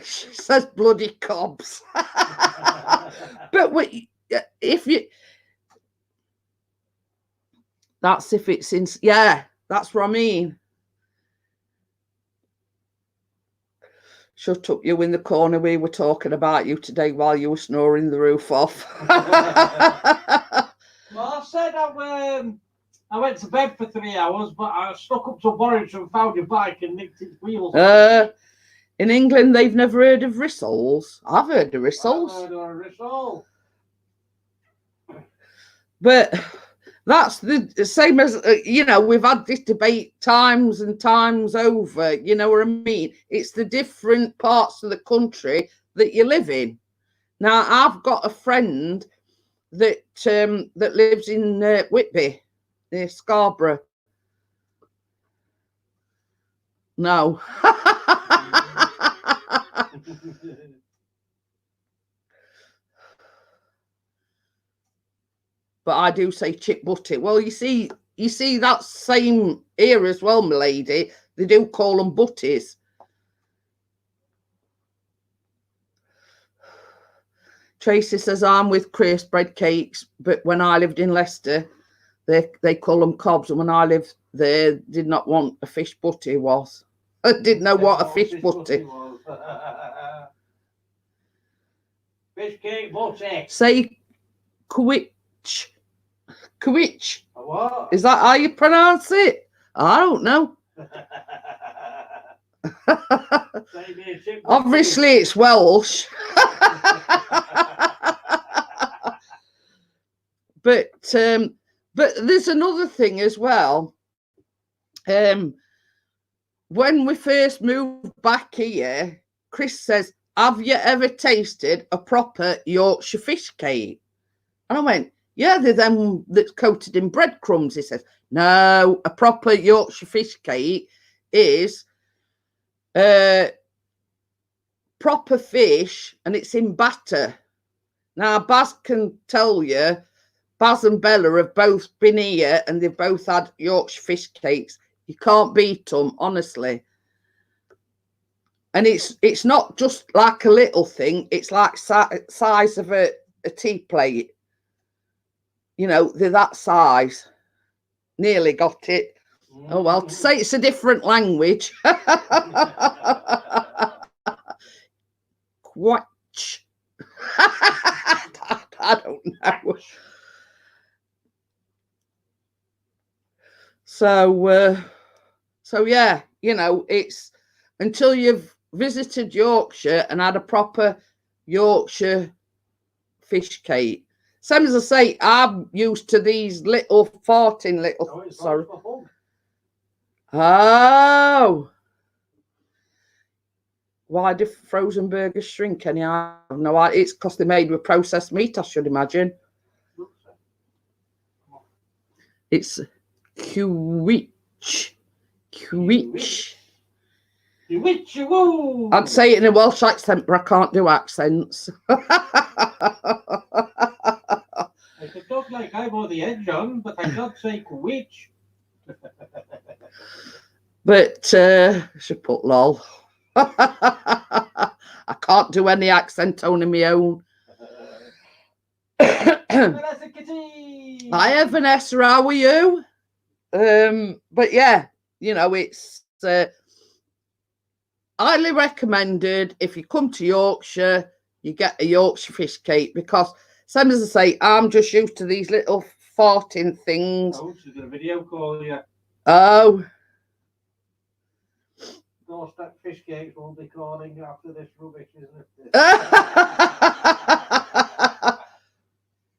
She says bloody cobs. But that's if it's in, yeah, that's what I mean. Shut up, you in the corner. We were talking about you today while you were snoring the roof off. Well, I said I went to bed for 3 hours, but I stuck up to Warwickshire and found your bike and nicked its wheels. In England, they've never heard of rissoles. I've heard of rissoles. I've heard of a rissole. But that's the same as, we've had this debate times and times over. You know what I mean? It's the different parts of the country that you live in. Now, I've got a friend that lives in Whitby, near Scarborough. No. But I do say chip butty. Well, you see that same here as well, my lady. They do call them butties. Tracy says, I'm with Chris, bread cakes, but when I lived in Leicester, they call them cobs. And when I lived there, did not want a fish butty was. I didn't know what a fish butty was. Fish cake butty. Say Kwich. What? Is that how you pronounce it? I don't know. Obviously, it's Welsh. But there's another thing as well. When we first moved back here, Chris says, have you ever tasted a proper Yorkshire fish cake? And I went, yeah, they're them that's coated in breadcrumbs. He says, no, a proper Yorkshire fish cake is proper fish and it's in batter. Now, Baz can tell you, Baz and Bella have both been here and they've both had Yorkshire fish cakes. You can't beat them, honestly. And it's not just like a little thing. It's like size of a tea plate. You know, they're that size. Nearly got it. Oh, well, to say it's a different language. Quatch. I don't know. So yeah, you know, it's until you've visited Yorkshire and had a proper Yorkshire fish cake. Same as I say, I'm used to these little farting little. Sorry. Oh. Why do frozen burgers shrink? Any? I have no idea. It's because they're made with processed meat, I should imagine. It's Kwich. Kwich. I'd say it in a Welsh accent, but I can't do accents. I could talk like I'm on the edge on, but I can't say which. But I should put lol. I can't do any accent on my own. Hi, Vanessa, how are you? But yeah, you know, it's highly recommended. If you come to Yorkshire, you get a Yorkshire fish cake, because same as I say, I'm just used to these little farting things. Oh, she's got a video call, yeah. Oh. Doorstep fish cakes won't be calling after this rubbish, isn't it?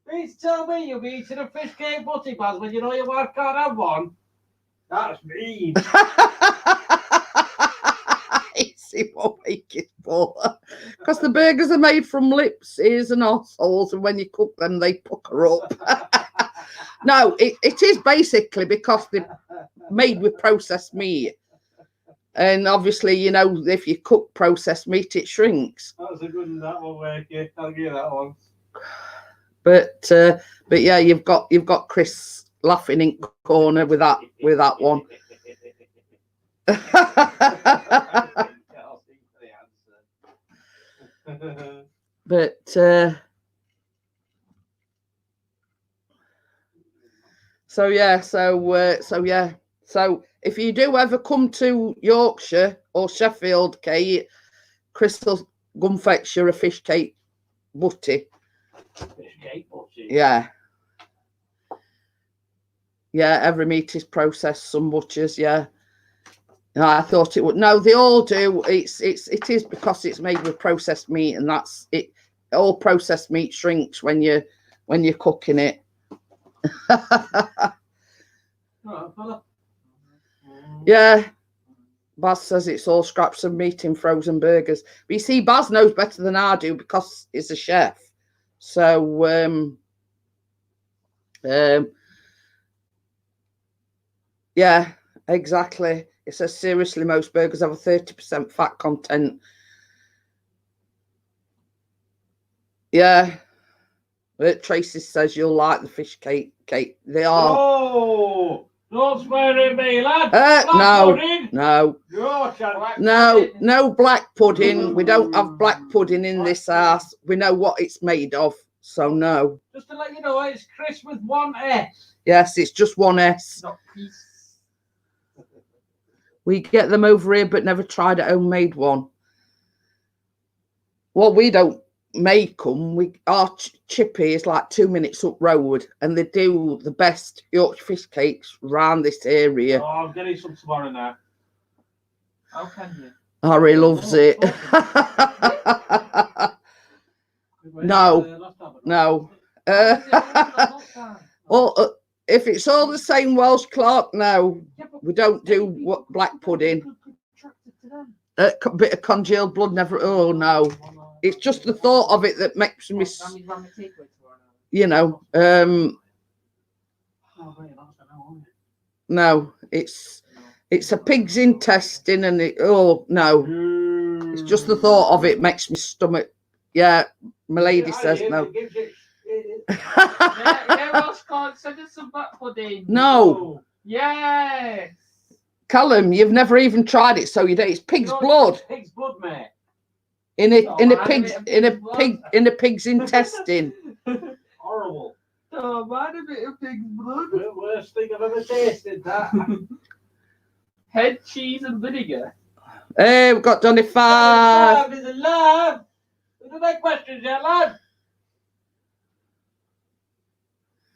Please tell me you've eaten a fish cake butty, Baz, when you know your wife can't have one. That's mean. See what make it for? Because the burgers are made from lips, ears, and arseholes, and when you cook them, they pucker up. No, it is basically because they're made with processed meat. And obviously, you know, if you cook processed meat, it shrinks. That was a good one, that one, Wakey. I'll give you that one. But yeah, you've got Chris laughing in corner with that one. But so yeah, so if you do ever come to Yorkshire or Sheffield, Kate, Crystal go fetch you a fish cake butty. Fish cake butty. Yeah. Yeah, every meat is processed, some butchers, yeah. No, I thought it would. No, they all do. It is because it's made with processed meat, and that's it. All processed meat shrinks when you're cooking it. Yeah, Baz says it's all scraps of meat in frozen burgers. But you see, Baz knows better than I do because he's a chef. So yeah, exactly. It says, seriously, most burgers have a 30% fat content. Yeah. But Tracy says you'll like the fish cake. They are. Oh, don't swear at me, lad. No, pudding. No, black pudding. We don't have black pudding in this house. We know what it's made of, so no. Just to let you know, it's Chris with one S. Yes, it's just one S. Not peace. We get them over here, but never tried a homemade one. Well, we don't make them. Our chippy is like 2 minutes up road, and they do the best Yorkshire fish cakes around this area. Oh, I'm getting some tomorrow now. How can you? Harry loves it. No. Or if it's all the same Welsh Clark, no, Yeah, but we don't do maybe what black pudding. contracted to them. A bit of congealed blood never. Oh no, it's just the thought of it that makes me, you know. No, it's a pig's intestine, and it. Oh no, it's just the thought of it makes me stomach. Yeah, my lady says no. Welsh Clark send us some black pudding. No, Yes. Callum, you've never even tried it, so you don't. It's pig's blood Pig's blood, mate. in a pig's intestine. Horrible. Oh, man, a bit of pig's blood. Worst thing I've ever tasted. That. Head, cheese, and vinegar. Hey, we've got Donny 5. Is alive. Look at that question, yeah, lad.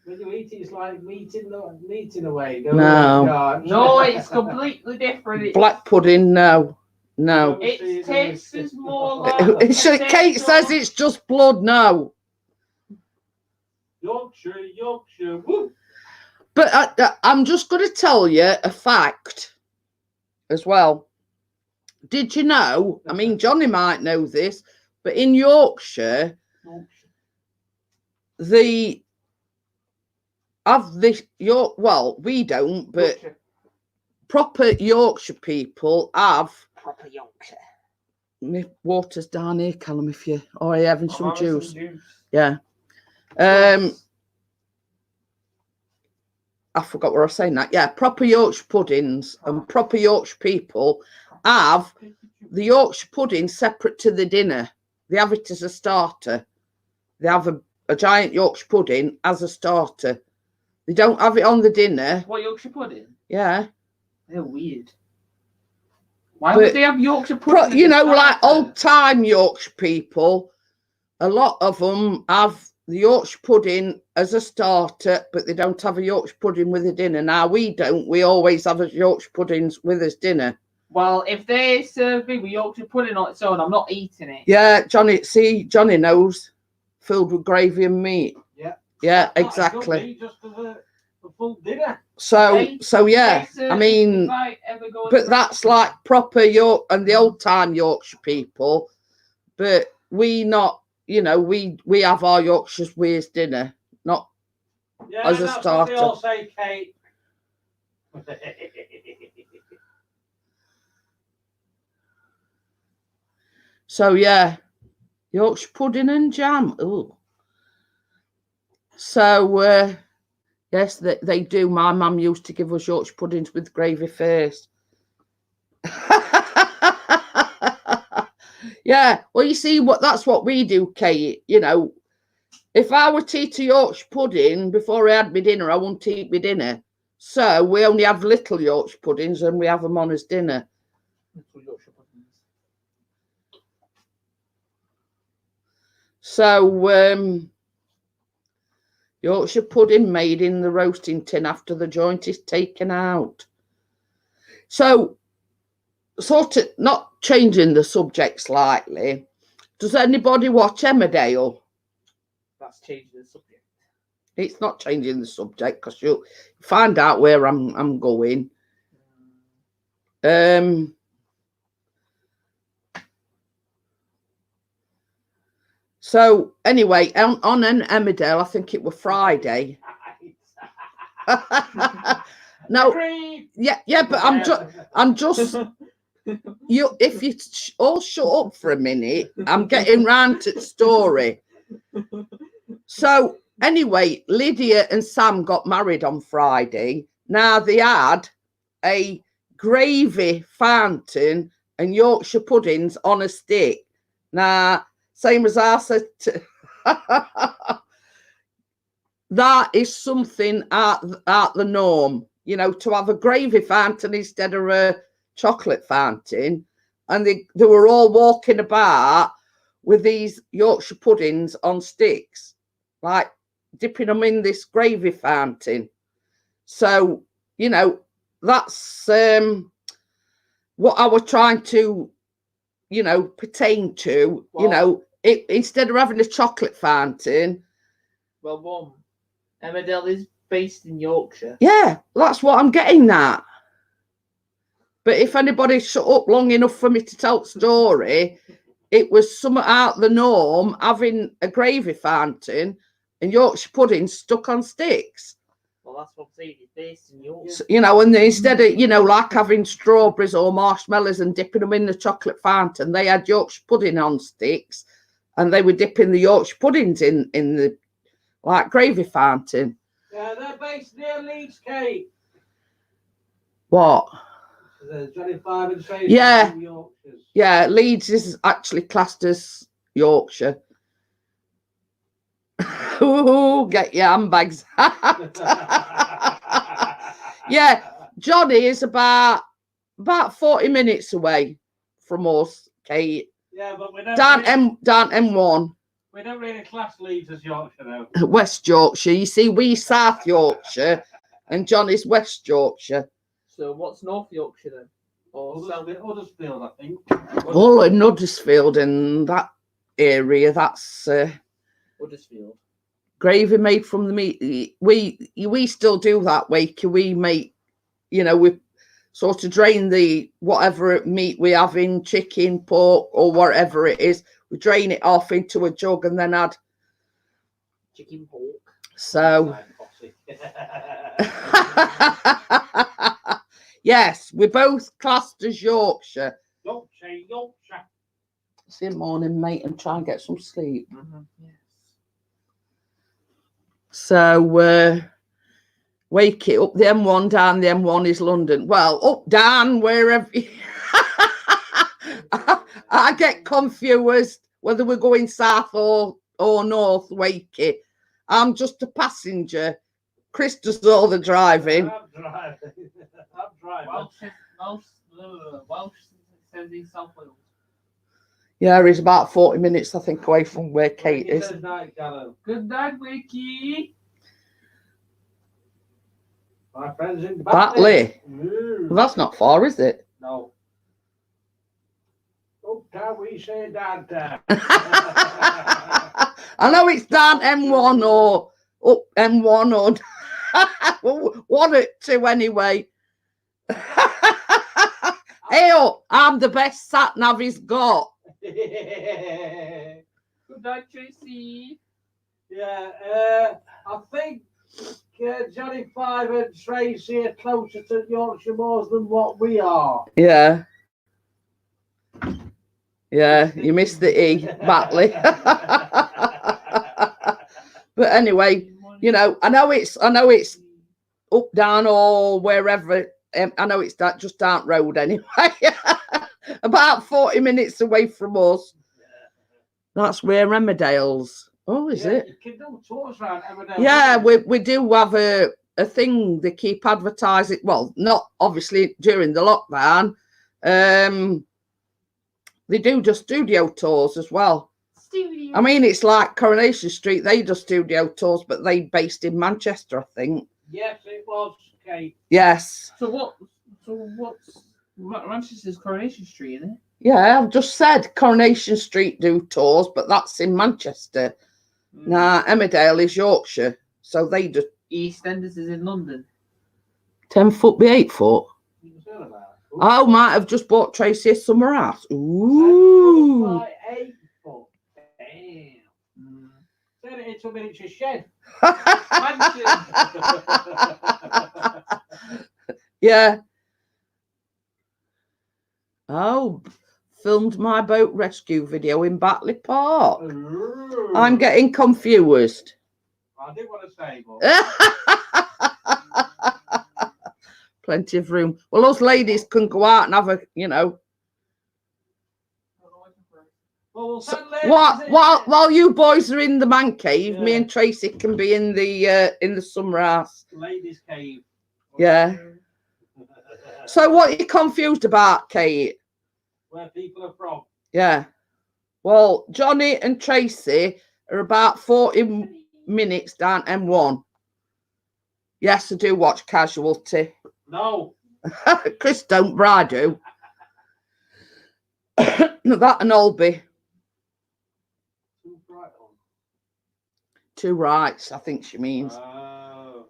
When you eat it, it's like meat in a way. No. No, it's completely different. It's, Black pudding, no. it tastes more like. Kate says it's just blood, no. Yorkshire, woo. But I'm just going to tell you a fact as well. Did you know? I mean, Johnny might know this, but in Yorkshire, we don't, but proper Yorkshire people have. Proper Yorkshire. My water's down here, Callum. If you are you having some juice, juice. yeah. I forgot what I was saying. That yeah, proper Yorkshire puddings and proper Yorkshire people have the Yorkshire pudding separate to the dinner. They have it as a starter. They have a giant Yorkshire pudding as a starter. They don't have it on the dinner. What, Yorkshire pudding? Yeah. They're weird. Why would they have Yorkshire pudding? You know, like old time Yorkshire people, a lot of them have the Yorkshire pudding as a starter, but they don't have a Yorkshire pudding with a dinner. Now, we don't. We always have a Yorkshire puddings with us dinner. Well, if they serve me with Yorkshire pudding on its own, I'm not eating it. Yeah, Johnny knows. Filled with gravy and meat. Yeah. Yeah, exactly. Just for full dinner. So yeah, I mean, but that's like proper York and the old time Yorkshire people. But we not, you know, we have our Yorkshire's with dinner, not as a starter. What they all say, Kate. So yeah, Yorkshire pudding and jam. Ooh. So yes, they do. My mum used to give us Yorkshire puddings with gravy first. Yeah, well, you see, that's what we do, Kate. You know, if I were to eat a Yorkshire pudding before I had my dinner, I wouldn't eat my dinner. So we only have little Yorkshire puddings and we have them on as dinner. So Yorkshire pudding made in the roasting tin after the joint is taken out. So, sort of not changing the subject slightly, does anybody watch Emmerdale? That's changing the subject. It's not changing the subject because you'll find out where I'm going. So anyway, on an Emmerdale, I think it was Friday. No, yeah, but I'm just you. If you all shut up for a minute, I'm getting round to the story. So anyway, Lydia and Sam got married on Friday. Now they had a gravy fountain and Yorkshire puddings on a stick. Now, same as I said, that is something out the norm, you know, to have a gravy fountain instead of a chocolate fountain. And they were all walking about with these Yorkshire puddings on sticks, like dipping them in this gravy fountain. So, you know, that's what I was trying to, you know, pertain to, well, you know, instead of having a chocolate fountain. Well, Mum, Emmerdale is based in Yorkshire. Yeah, that's what I'm getting at. But if anybody shut up long enough for me to tell the story, it was somewhat out the norm having a gravy fountain and Yorkshire pudding stuck on sticks. Well, that's what I'm saying. It's based in Yorkshire. So, you know, and instead of, you know, like having strawberries or marshmallows and dipping them in the chocolate fountain, they had Yorkshire pudding on sticks and they were dipping the Yorkshire puddings in the, like, gravy fountain. Yeah, they're based near Leeds, Kate. What? The 25 and Tracy. Yeah. Yorkshires. Yeah, Leeds is actually classed as Yorkshire. Ooh, get your handbags. Yeah, Johnny is about 40 minutes away from us, Kate. Yeah, but we don't. Down M1, We don't really class Leeds as Yorkshire, though. West Yorkshire. You see, we South Yorkshire, and Johnny's West Yorkshire. So what's North Yorkshire then? Or South? Huddersfield, I think. All in Huddersfield and that area. That's Huddersfield. gravy made from the meat. We still do that, Wakey. We make, you know, we sort of drain the whatever meat we have in, chicken, pork, or whatever it is. We drain it off into a jug and then add. Chicken pork. So. Yes, we're both classed as Yorkshire. Yorkshire. See you morning, mate, and try and get some sleep. Yes. So, wake it up the M1, down the M1 is London. Well, up, down, wherever. I get confused whether we're going south or north, wake it. I'm just a passenger. Chris does all the driving. I'm driving. Welsh says in South Wales. Yeah, he's about 40 minutes, I think, away from where Kate is. Good night, Gallo. Good night, Wiki. My friends in Batley. Ooh. Well, that's not far, is it? No. Oh, can we say that? I know it's down M1 or up M1 or one or two anyway. Hey, I'm the best sat nav he's got. Good night, Tracy. Yeah, I think Johnny Five and Tracy are closer to Yorkshire Moors than what we are. Yeah. Yeah, you missed the E, Batley. But anyway, you know, I know it's up, down, or wherever. I know it's that just down road anyway. About 40 minutes away from us. That's where Emmerdale's. Oh, is it? You can do tours around Emmerdale. Yeah, we do have a thing. They keep advertising. Well, not obviously during the lockdown. They do just studio tours as well. Studio. I mean, it's like Coronation Street. They do studio tours, but they based in Manchester, I think. Yes, it was, Kate. Yes. So what's Manchester's Coronation Street, isn't it? Yeah, I've just said Coronation Street do tours, but that's in Manchester. Nah, Emmerdale is Yorkshire, so they do. EastEnders is in London. 10 foot by 8 foot. You can say about it. I might have just bought Tracy a summer house. Ooh. 10 foot by 8 foot. Damn. Turn it into a miniature shed. Yeah. Oh, filmed my boat rescue video in Batley Park. Ooh. I'm getting confused. I didn't want to say, but Plenty of room. Well, us ladies can go out and have a, you know. we'll So, send ladies in. while you boys are in the man cave, me and Tracy can be in the summer house. Ladies' cave. Yeah. So what are you confused about, Kate? Where people are from. Yeah. Well, Johnny and Tracy are about 40 minutes down M1. Yes, I do watch Casualty. No. Chris don't, but I do. That and Olby. Too bright on. Two rights, I think she means. Oh.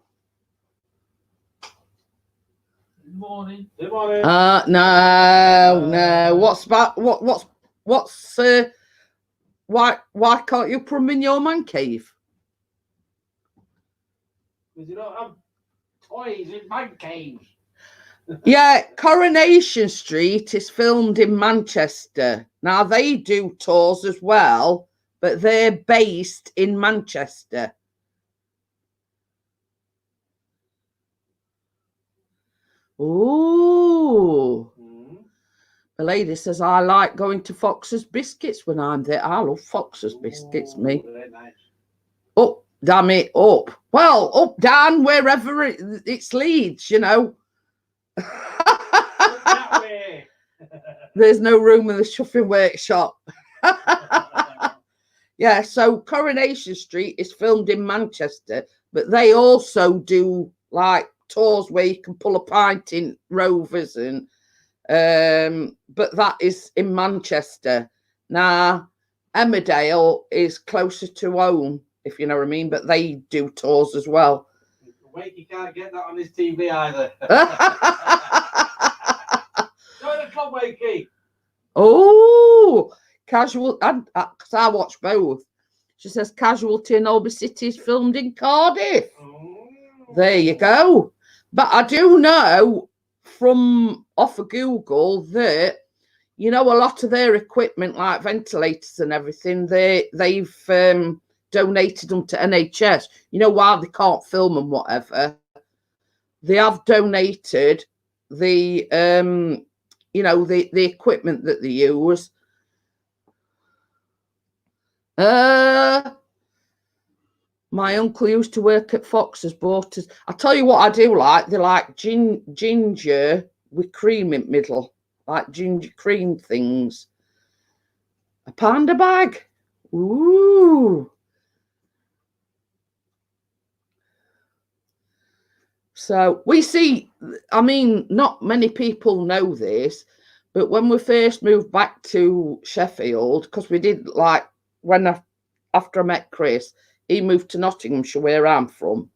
morning. Good morning. No. What's about what's why can't you put them in your man cave? Because you don't have toys in man caves. Yeah, Coronation Street is filmed in Manchester. Now they do tours as well, but they're based in Manchester. Ooh. The lady says, I like going to Fox's Biscuits when I'm there. I love Fox's Biscuits, me. Very nice. Up, damn it, up. Well, up, down, wherever it's Leeds, you know. That way. There's no room in the shuffling workshop. Yeah, so Coronation Street is filmed in Manchester, but they also do like tours where you can pull a pint in Rovers and but that is in Manchester. Now Emmerdale is closer to home, if you know what I mean, but they do tours as well. Wakey can't get that on his TV either. Join the club, Wakey. Oh, casual, because I watch both. She says Casualty in Alby City is filmed in Cardiff. There you go. But I do know from off of Google that, you know, a lot of their equipment, like ventilators and everything, they've donated them to NHS. You know, while they can't film and whatever, they have donated the you know, the equipment that they use. My uncle used to work at Fox's, bought us. I tell you what I do like. They like ginger with cream in the middle, like ginger cream things. A panda bag. Ooh. So we see, I mean, not many people know this, but when we first moved back to Sheffield, because we did like after I met Chris, he moved to Nottinghamshire, where I'm from.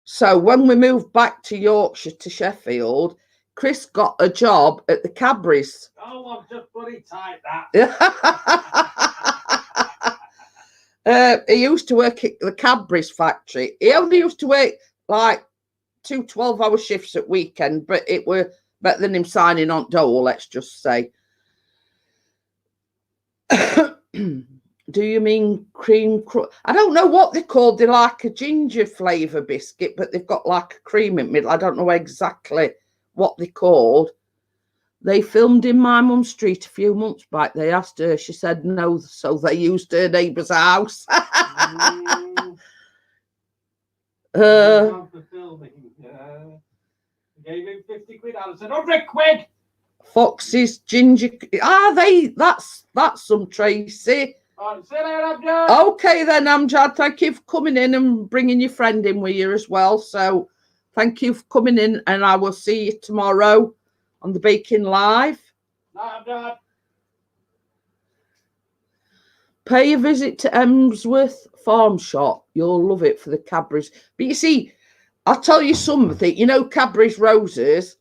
So when we moved back to Yorkshire to Sheffield, Chris got a job at the Cadbury's. Oh, I've just bloody typed that. He used to work at the Cadbury's factory. He only used to work like 2 12-hour shifts at weekend, but it were better than him signing on dole, let's just say. Do you mean cream? I don't know what they're called. They're like a ginger flavour biscuit, but they've got like a cream in the middle. I don't know exactly what they're called. They filmed in my mum's street a few months back. They asked her. She said no, so they used her neighbour's house. For filming. Gave him 50 quid. I said 100 quid. Fox's ginger. That's some Tracy. Right, see you later, Amjad. Okay then, Amjad. Thank you for coming in and bringing your friend in with you as well. So thank you for coming in, and I will see you tomorrow on the Baking Live. Night, Amjad. Pay a visit to Emsworth Farm Shop. You'll love it for the Cadbury's. But you see, I'll tell you something. You know Cadbury's Roses?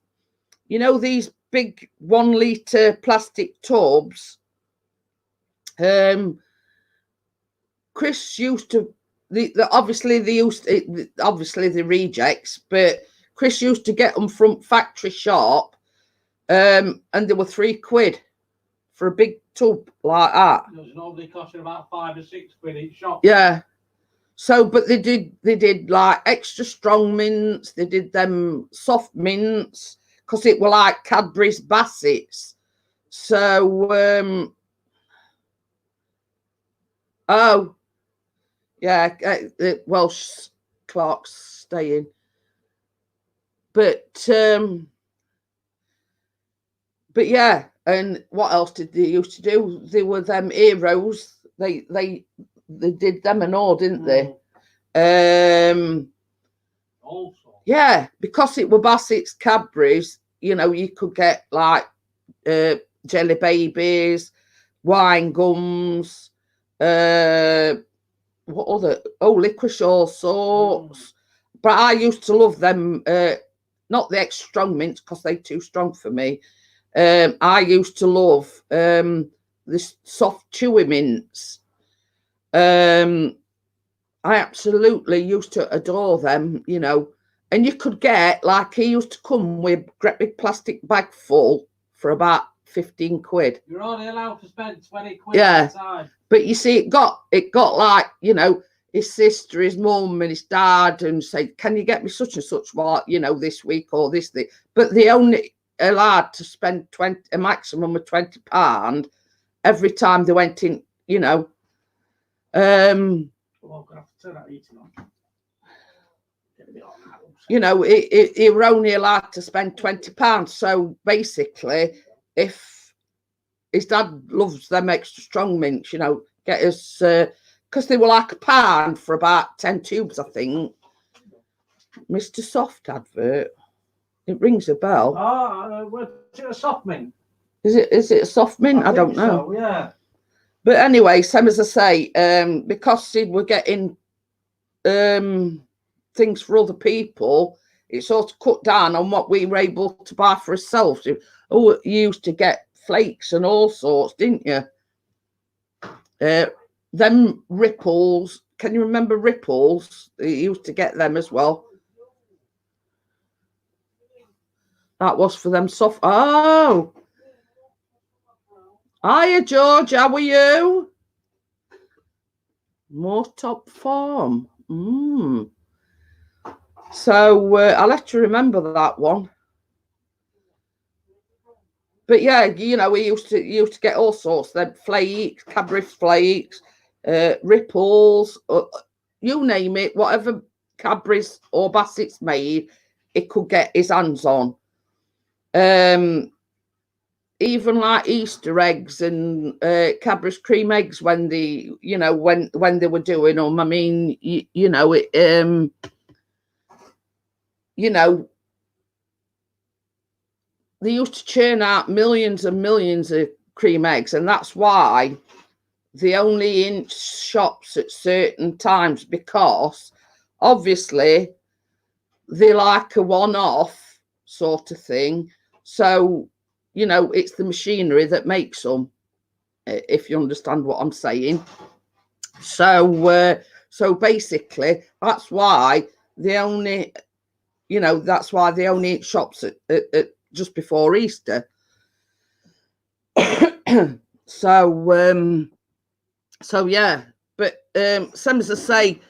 You know these big 1 litre plastic tubs? Chris used to, obviously the rejects, but Chris used to get them from factory shop, and they were £3 for a big tub like that. There's normally costing about 5 or 6 quid each shop. Yeah. So, but they did like extra strong mints. They did them soft mints because it were like Cadbury's Bassets. So, oh, yeah, Welsh Clark's staying. But yeah, and what else did they used to do? They were them heroes. They did them and all, didn't they? Also. Yeah, because it were Bassett's Cadbury's, you know, you could get like jelly babies, wine gums, what other? Oh, licorice, all sorts. But I used to love them not the extra strong mints because they're too strong for me. I used to love this soft chewy mints. I absolutely used to adore them, you know. And you could get, like, he used to come with a great big plastic bag full for about 15 quid. You're only allowed to spend 20 quid Yeah. at a time. But you see, it got like, you know, his sister, his mum, and his dad, and say, "Can you get me such and such, what, you know, this week or this thing?" But they only allowed to spend a maximum of £20 every time they went in, you know. Well, I'm gonna have to turn that heating on. Get a bit hot now. You know, he were only allowed to spend £20. So basically, if his dad loves them extra strong mints, you know, get us, because they were like £1 for about 10 tubes, I think. Mr. Soft advert. It rings a bell. Was it a soft mint? Is it a soft mint? I don't think know. So, yeah. But anyway, same as I say, because they were getting things for other people, it sort of cut down on what we were able to buy for ourselves. Oh, you used to get flakes and all sorts, didn't you? Them Ripples. Can you remember Ripples? You used to get them as well. That was for them soft. Oh. Hiya, George. How are you? More Top Farm. So I'll have to remember that one. But yeah, you know, we used to get all sorts. Then flakes, Cadbury flakes, Ripples, you name it. Whatever Cadbury's or Bassett's made, it could get his hands on. Even like Easter eggs and Cadbury's cream eggs when they, you know, when they were doing them. I mean, you know, it, you know, they used to churn out millions and millions of cream eggs, and that's why they only in shops at certain times, because obviously they like a one-off sort of thing. So, you know, it's the machinery that makes them, if you understand what I'm saying. So, so basically, that's why they only, you know, that's why they only eat shops at just before Easter. So, so yeah, but same as I say,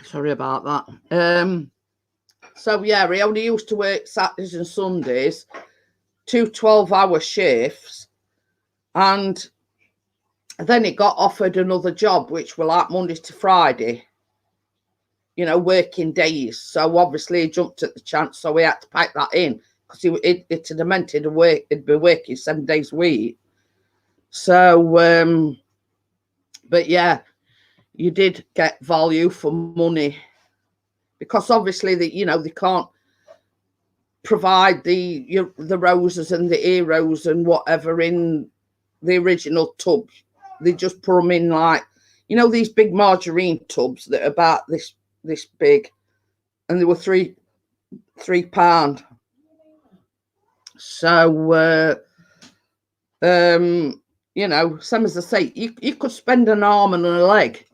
sorry about that. So yeah, he only used to work Saturdays and Sundays, 2 12-hour shifts, and then he got offered another job, which were like Monday to Friday, you know, working days. So obviously he jumped at the chance, so he had to pack that in, because it had meant he'd be working 7 days a week. So, but yeah, you did get value for money, because obviously that, you know, they can't provide the roses and the heroes and whatever in the original tubs. They just put them in, like, you know, these big margarine tubs that are about this big, and they were £3. So you know, same as I say, you could spend an arm and a leg,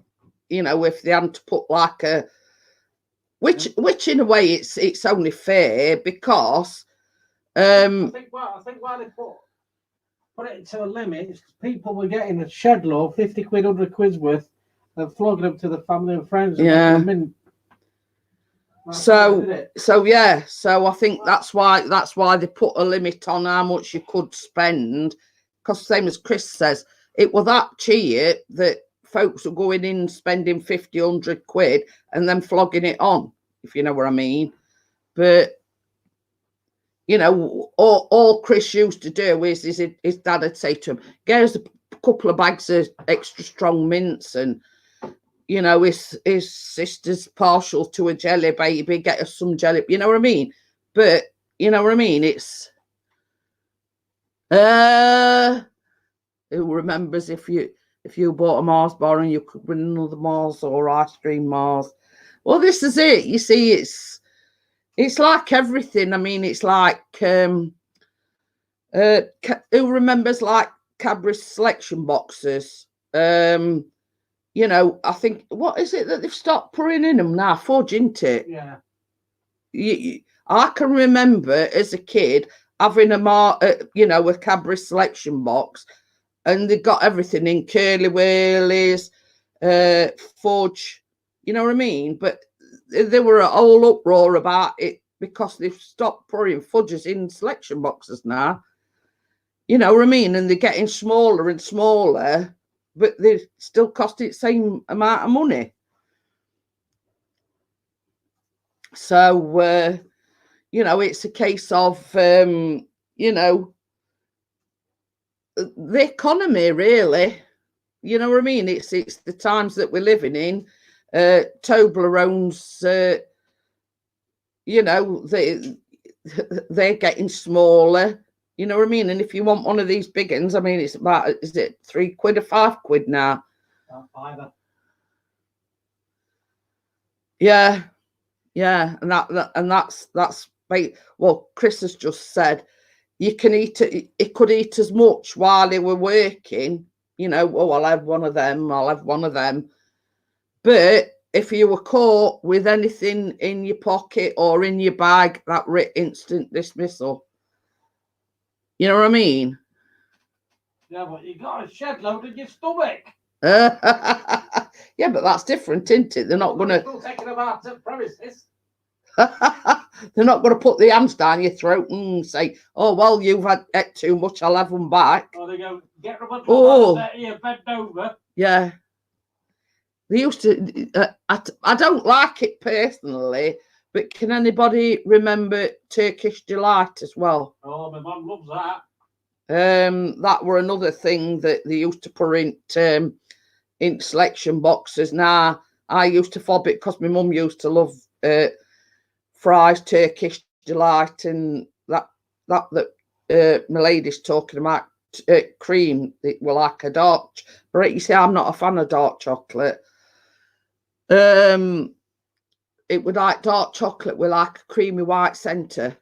you know, if they hadn't to put like a, which in a way it's only fair, because I think why they put it to a limit is because people were getting a shed load, 50 quid, 100 quid's worth, and flogging them to the family and friends. Yeah. So yeah, so I think that's why they put a limit on how much you could spend, because same as Chris says, it was that cheap that folks were going in spending 50, 100 quid and then flogging it on, if you know what I mean. But you know, all Chris used to do is his dad would say to him, get us a couple of bags of extra strong mints, and you know, his sister's partial to a jelly baby, get us some jelly, you know what I mean? But you know what I mean? It's who remembers if if you bought a Mars bar and you could win another Mars or ice cream Mars. Well, this is it. You see, it's like everything. I mean, it's like who remembers like Cadbury's selection boxes? You know, I think, what is it that they've stopped putting in them now? Fudge, isn't it? Yeah. I can remember as a kid having a Cadbury selection box, and they got everything in, curly whirlies, fudge, you know what I mean? But there were a whole uproar about it because they've stopped putting fudges in selection boxes now. You know what I mean? And they're getting smaller and smaller, but they still cost the same amount of money. So, you know, it's a case of, you know, the economy, really. You know what I mean? It's the times that we're living in. Toblerones, you know, they're getting smaller. You know what I mean? And if you want one of these big ones, I mean, it's about, is it £3 or £5 now? Either. Yeah, and that's well, Chris has just said you can eat it. It could eat as much while they were working. You know, oh, I'll have one of them. I'll have one of them. But if you were caught with anything in your pocket or in your bag, that instant dismissal. You know what I mean? Yeah, but you got a shed load in your stomach. Yeah, but that's different, isn't it? They're not gonna. Still taking them out of premises. They're not going to put the hands down your throat and say, "Oh well, you've had ate too much. I'll have them back." Or they go, "Get them Oh, bend over." Yeah, they used to. I don't like it personally, but can anybody remember Turkish Delight as well? Oh, my mum loves that. That were another thing that they used to put in selection boxes. Now I used to fob it because my mum used to love Fry's Turkish Delight, and that my lady's talking about cream. It were like a dark, but you see, I'm not a fan of dark chocolate. It would like dark chocolate with like a creamy white centre.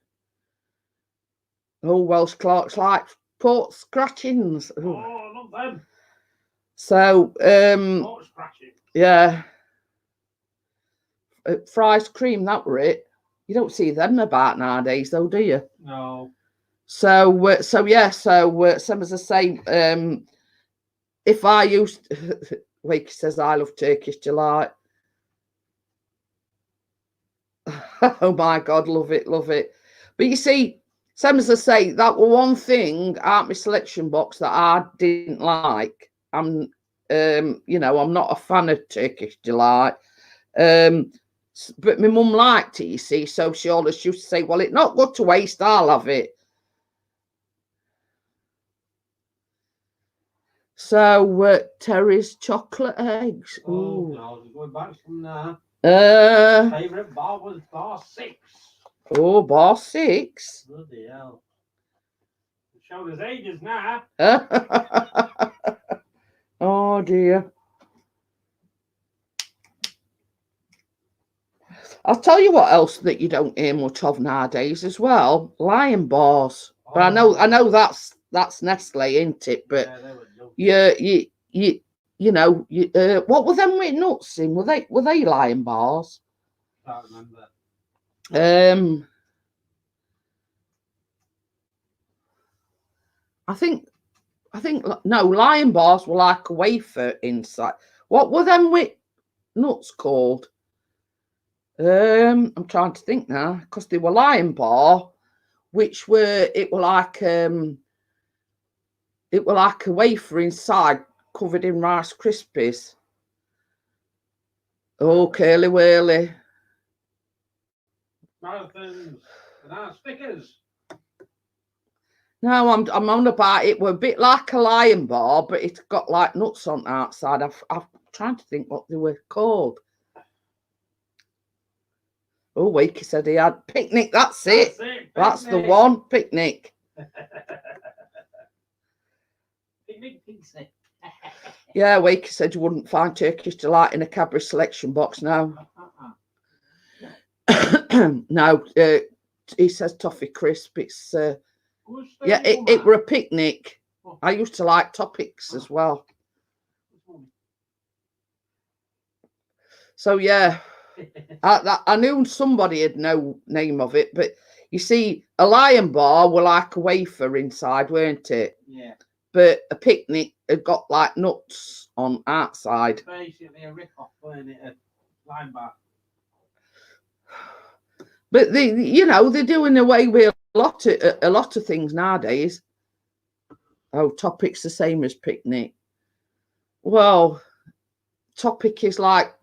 Oh, Welsh Clark's like port scratchings. Ooh. Oh, I love them. So Port scratching. yeah, Fry's cream, that were it. You don't see them about nowadays, though, do you? No. So yeah. So some as I say, if I used, Wakey says I love Turkish Delight. Oh my God, love it. But you see, some as I say, that were one thing out my selection box that I didn't like. I'm, you know, I'm not a fan of Turkish Delight. But my mum liked it, you see, so she always used to say, well, it's not good to waste, I'll have it. So, Terry's chocolate eggs. Oh, God, going back from there. Favourite bar was bar 6. Oh, bar 6. Bloody hell. It showed us ages now. Oh, dear. I'll tell you what else that you don't hear much of nowadays as well. Lion bars. But I know that's Nestle, isn't it? But yeah, you know, what were them with nuts in? Were they Lion bars? I can't remember. I think no, Lion bars were like a wafer inside. What were them with nuts called? I'm trying to think now, because they were Lion bar, which were like a wafer inside covered in Rice Krispies. Oh, curly whirly. Marathons and our stickers. No, I'm on about it. Were a bit like a Lion bar, but it's got like nuts on the outside. I'm trying to think what they were called. Oh, Wakey said he had Picnic. That's it. That's the one. Picnic. Picnic pizza. Yeah, Wakey said you wouldn't find Turkish Delight in a Cadbury selection box now. No, he says toffee crisp. It's yeah, it were a picnic. I used to like Topics as well. So yeah, I knew somebody had no name of it, but you see, a Lion Bar were like a wafer inside, weren't it? Yeah. But a picnic had got like nuts on outside. Basically a rip-off, weren't it? A Lime Bar. But they're doing away with a lot of things nowadays. Oh, Topic's the same as picnic. Well, Topic is like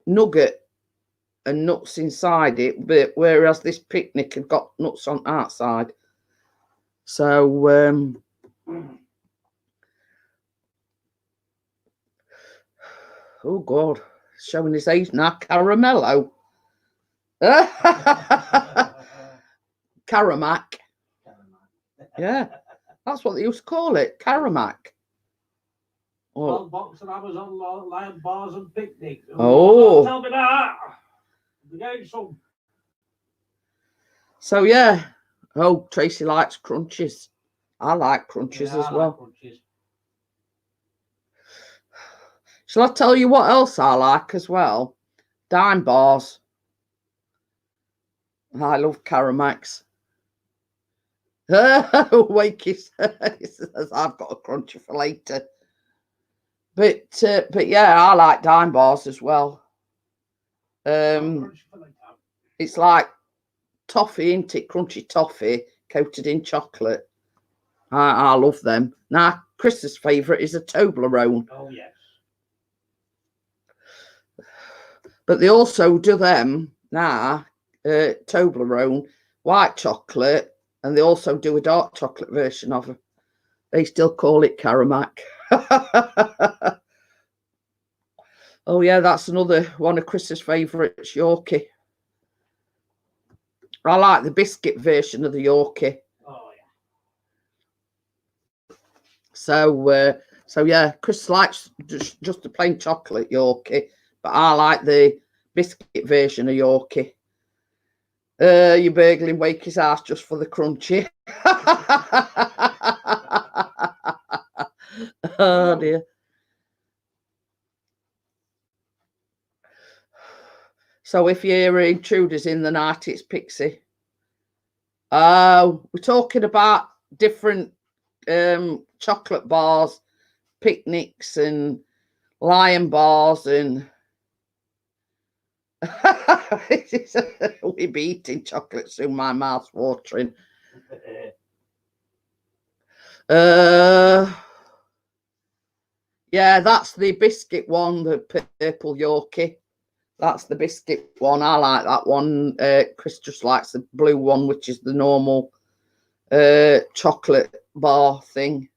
nugget and nuts inside it, but whereas this picnic had got nuts on outside. So oh God, showing his age now. Caramello. Caramac. Yeah, that's what they used to call it. Caramac. Well, box and Amazon Lion Bars and picnics. Oh. Tell me that. We're getting some. So yeah. Oh, Tracy likes crunches. I like crunches as well. Crunches. Shall I tell you what else I like as well? Dime bars. I love Caramacs. Wakey says I've got a crunchy for later. But yeah, I like Dime bars as well. It's like toffee, isn't it? Crunchy toffee coated in chocolate. I love them. Now, Chris's favourite is a Toblerone. Oh yes. But they also do them now, Toblerone, white chocolate, and they also do a dark chocolate version of it. They still call it Caramac. Oh yeah, that's another one of Chris's favourites, Yorkie. I like the biscuit version of the Yorkie. Oh yeah. So yeah, Chris likes just the plain chocolate Yorkie, but I like the biscuit version of Yorkie. You're burgling Wakey's house just for the crunchy. Oh dear. So if you're intruders in the night, it's Pixie. Oh, we're talking about different chocolate bars, picnics and Lion bars and we'll be eating chocolate soon, my mouth's watering. Yeah, that's the biscuit one, the purple Yorkie. That's the biscuit one. I like that one. Chris just likes the blue one, which is the normal chocolate bar thing.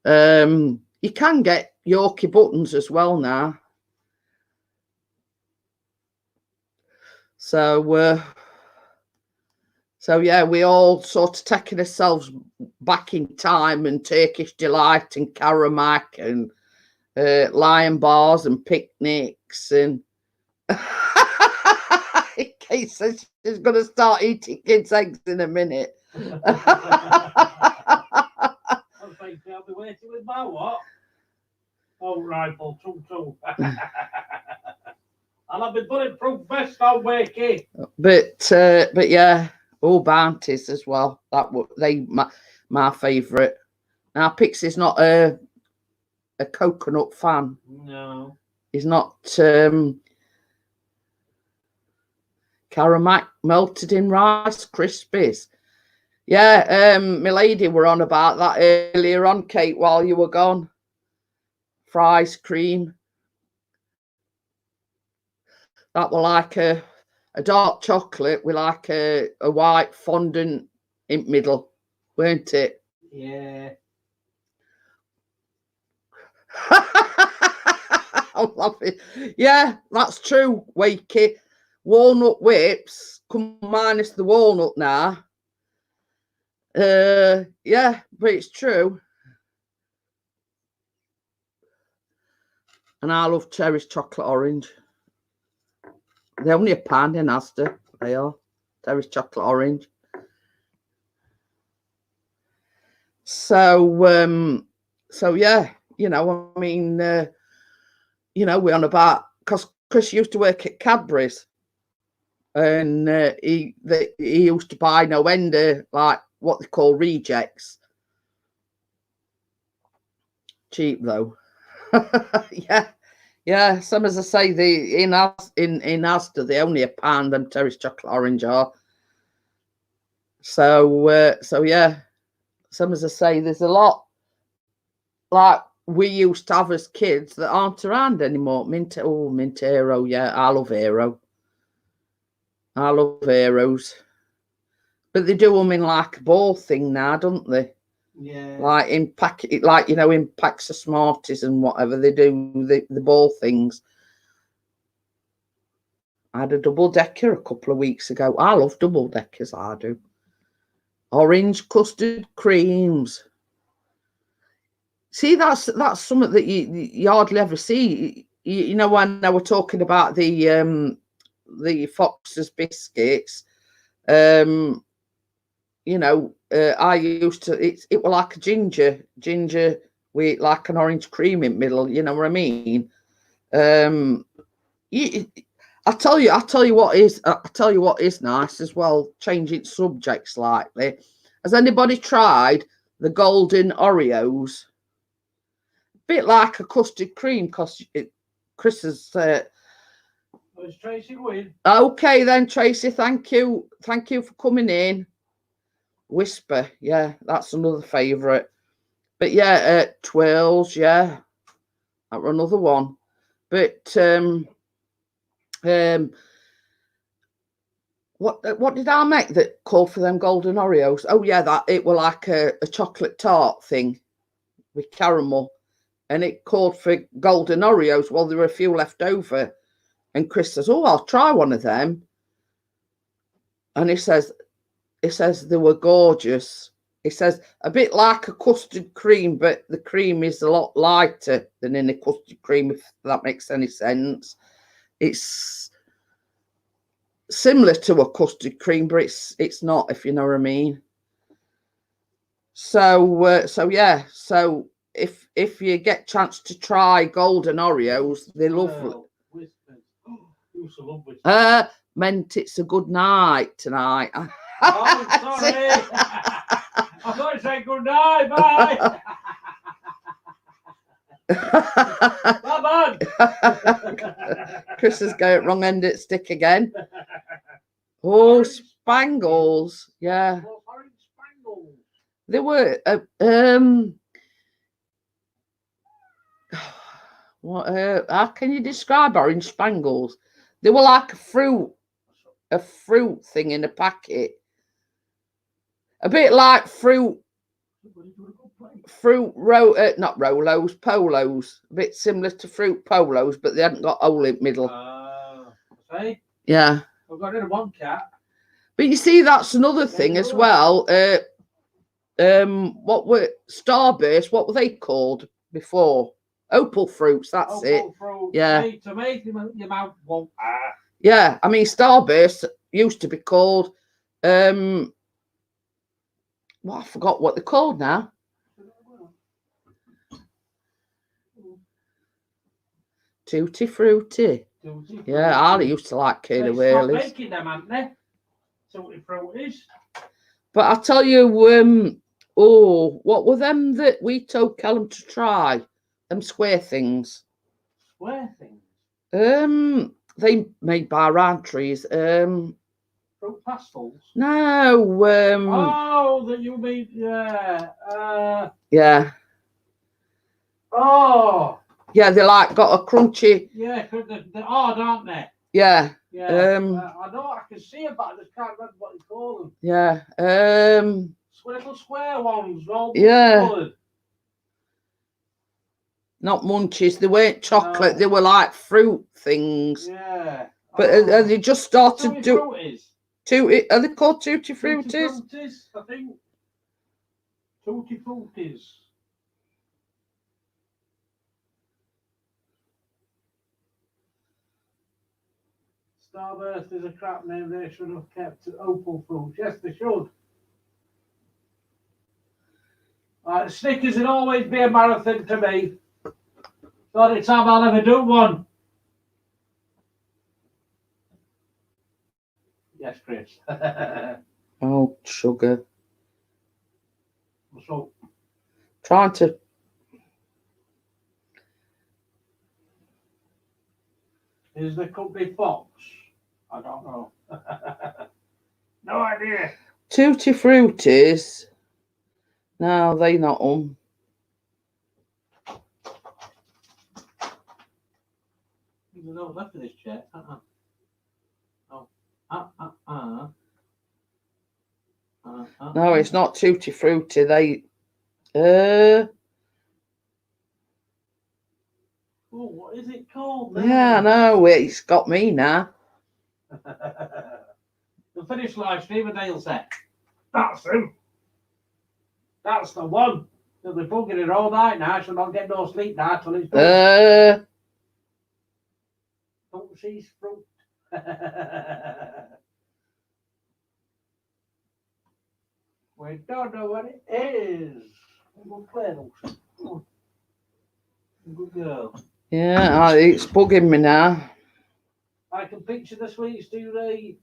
You can get Yorkie buttons as well now. So yeah, we all sort of taking ourselves back in time, and Turkish Delight and Caramac and Lion bars and picnics and Kate says she's going to start eating kids' eggs in a minute. I think I'll be waiting with my what? Oh, rifle, tum. I'll have my bulletproof vest on, Wakey. But yeah, all Bounties as well. My favourite. Now Pixie's not a coconut fan. No. He's not Caramac melted in Rice Krispies. Yeah, my lady were on about that earlier on, Kate, while you were gone. Fries cream. That were like a dark chocolate with like a white fondant in middle, weren't it? Yeah. I'm laughing. Yeah, that's true, Wakey. Walnut whips come minus the walnut now. Yeah, but it's true. And I love Cherry's chocolate orange. They're only £1 in Asda. They are. Cherry's chocolate orange. So, so yeah, you know, I mean, you know, we're on about, because Chris used to work at Cadbury's, and he used to buy no end of, like, what they call rejects. Cheap though. Yeah. Some, as I say, in Asda they only £1. Them Terry's chocolate orange are. So yeah. Some, as I say, there's a lot like we used to have as kids that aren't around anymore. Mint Aero, yeah, I love Aero. I love Aeros. But they do them in like a ball thing now, don't they? Yeah. Like in packet, like, you know, in packs of Smarties and whatever, they do the ball things. I had a double decker a couple of weeks ago. I love double deckers, I do. Orange custard creams. See, that's something that you hardly ever see. You know, when they were talking about the Fox's biscuits, you know, I used to, it was like a ginger with like an orange cream in the middle, you know what I mean? I tell you what is nice as well, changing subjects slightly. Has anybody tried the golden Oreos? Bit like a custard cream, because Chris has It's Tracy Wynn. okay then, Tracy, thank you for coming in. Whisper, yeah, that's another favourite. But yeah, Twirls, yeah, that were another one. But what did I make that called for them golden Oreos? Oh yeah, that it were like a chocolate tart thing with caramel, and it called for golden Oreos. Well, there were a few left over, and Chris says, "Oh, I'll try one of them," and he says they were gorgeous. It says a bit like a custard cream, but the cream is a lot lighter than in a custard cream, if that makes any sense. It's similar to a custard cream, but it's not, if you know what I mean. So yeah. So if you get a chance to try golden Oreos, they're lovely. Used to love whispers. Meant it's a good night tonight. Oh, sorry. I thought you said good night. Bye. Bye, bye. Chris has got it wrong end of the stick again. Oh, Spangles. Yeah. Orange Spangles. They were what how can you describe orange Spangles? They were like a fruit thing in a packet. A bit like not Rolos, Polos. A bit similar to fruit Polos, but they hadn't got hole in the middle. See? Yeah. I've got rid of one cat. But you see, that's another thing as well. What were Starburst? What were they called before? Opal fruits. That's it. Fruit. Yeah. To make your mouth won't. Yeah. I mean, Starburst used to be called. Well, I forgot what they're called now. Tutti Frutti. Yeah, Ali used to like Kayla Whalers. Making them, haven't they? Tutti Fruities. But I tell you, what were them that we told Callum to try? Them square things. Square things? They made by Roundtrees. Fruit pastels? No. Oh, that you mean, yeah. Yeah. Oh. Yeah, they like got a crunchy. Yeah, they're hard, aren't they? Yeah. Yeah. I know, I can see them, but I just can't remember what you call them. Yeah. Little square ones, all Yeah. coloured. Not munchies. They weren't chocolate. No. They were like fruit things. Yeah. But they just started Tutti Are they called Tutti Fruities. Fruities? Tutti Fruities, I think. Tutti Fruities. Starburst is a crap name. They should have kept Opal fruit. Yes, they should. Snickers will always be a marathon to me. Sorry, Tom, I'll never do one. Yes, Chris. Oh, sugar. So, Trying to. is the company Fox? I don't know. No idea. Tutti Fruities. No, they not on. There's no left of this chair. No, it's not Tutti Frutti. They. Oh, what is it called? Yeah, no, it's got me now. The finished live stream of Dale set. That's him. That's the one. They'll be bugging it all night now. She'll not get no sleep now till it's done. Don't see fruit. We don't know what it is. Good play, Lucy. Good girl. Yeah, it's bugging me now. I can picture the sweets. Do they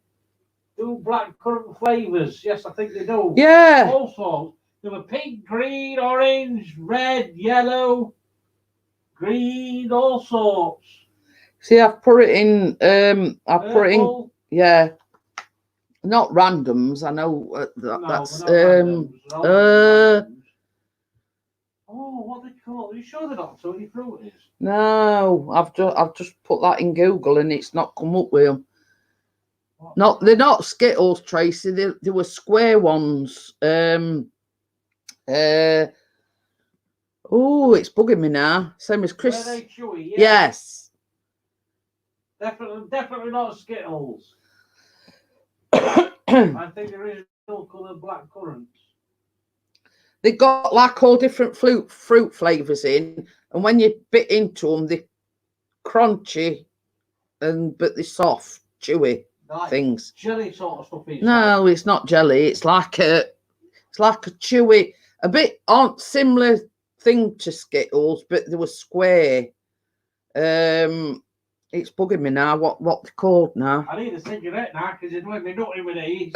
do black currant flavours? Yes, I think they do. Yeah. Also, there were pink, green, orange, red, yellow, green, all sorts. See, I've put it in. I've put it in. Purple. Yeah. Not randoms. I know No, that's. they're not randoms. They're all randoms. Oh, what they call? Are you sure they're not Tutti Fruities? No, I've just put that in Google and it's not come up with them. Not they're not Skittles, Tracy. They were square ones. Oh, it's bugging me now. Same as Chris. Were they chewy? Yeah. Yes. Definitely not Skittles. I think there is still coloured black currants. They got like all different fruit flavours in, and when you bit into them, they're crunchy, but they're soft, chewy Like things. jelly sort of stuff. No, it's not jelly. It's like a chewy, a bit similar thing to Skittles, but they were square. It's bugging me now. What they're called now? I need a cigarette now because you're doing me nutty with these.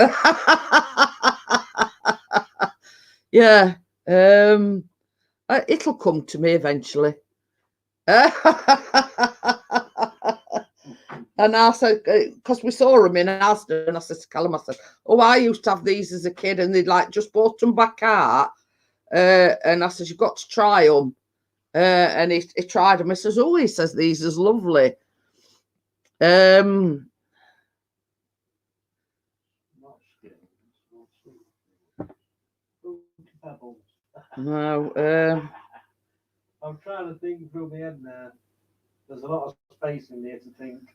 Yeah. It'll come to me eventually. And I said, because we saw them in Asda, and I said to Callum, I said, oh, I used to have these as a kid, and they'd like just bought them back out. And I said, you've got to try them. And he tried them. He says, oh, he says, these is lovely. Not Skittles. Fruity Pebbles. No. I'm trying to think through my head now. There's a lot of space in there to think.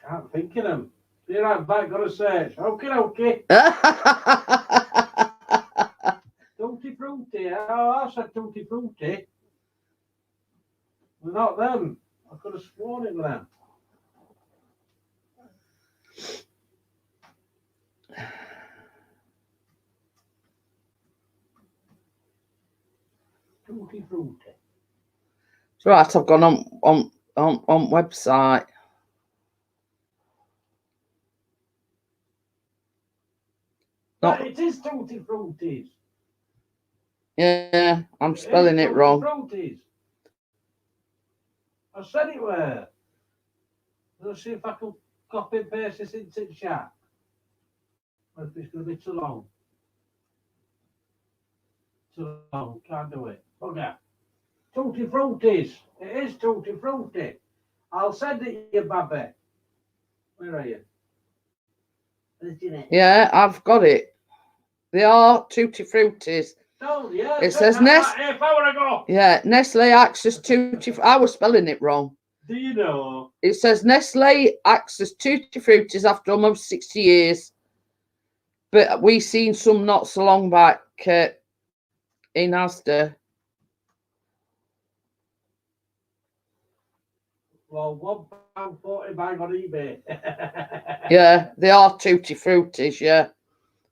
Can't think of them. Be right back, got to search. Okay. Tutti Frutti. Oh, I said Tutti Frutti. They're not them. I could have sworn it was them. Tutti Frutti. It's right, I've gone on website. But it is Tutti Fruities. Yeah, I'm spelling it wrong. Fruities. I said it were. Let's see if I can copy and paste this into the chat. Or if it's going to be too long. Too long, can't do it. Okay. Tutti Fruities. It is Tutti Frutti. I'll send it to you, Babby. Where are you? Yeah, I've got it. They are Tutti Fruities. Oh, yeah. It says Nest. Half hour ago. Yeah, Nestle Access Tutti. I was spelling it wrong. Do you know? It says Nestle Access Tutti Fruities after almost 60 years. But we seen some not so long back in Asda. Well, £1.40 bag on eBay. Yeah, they are tutti fruities, yeah.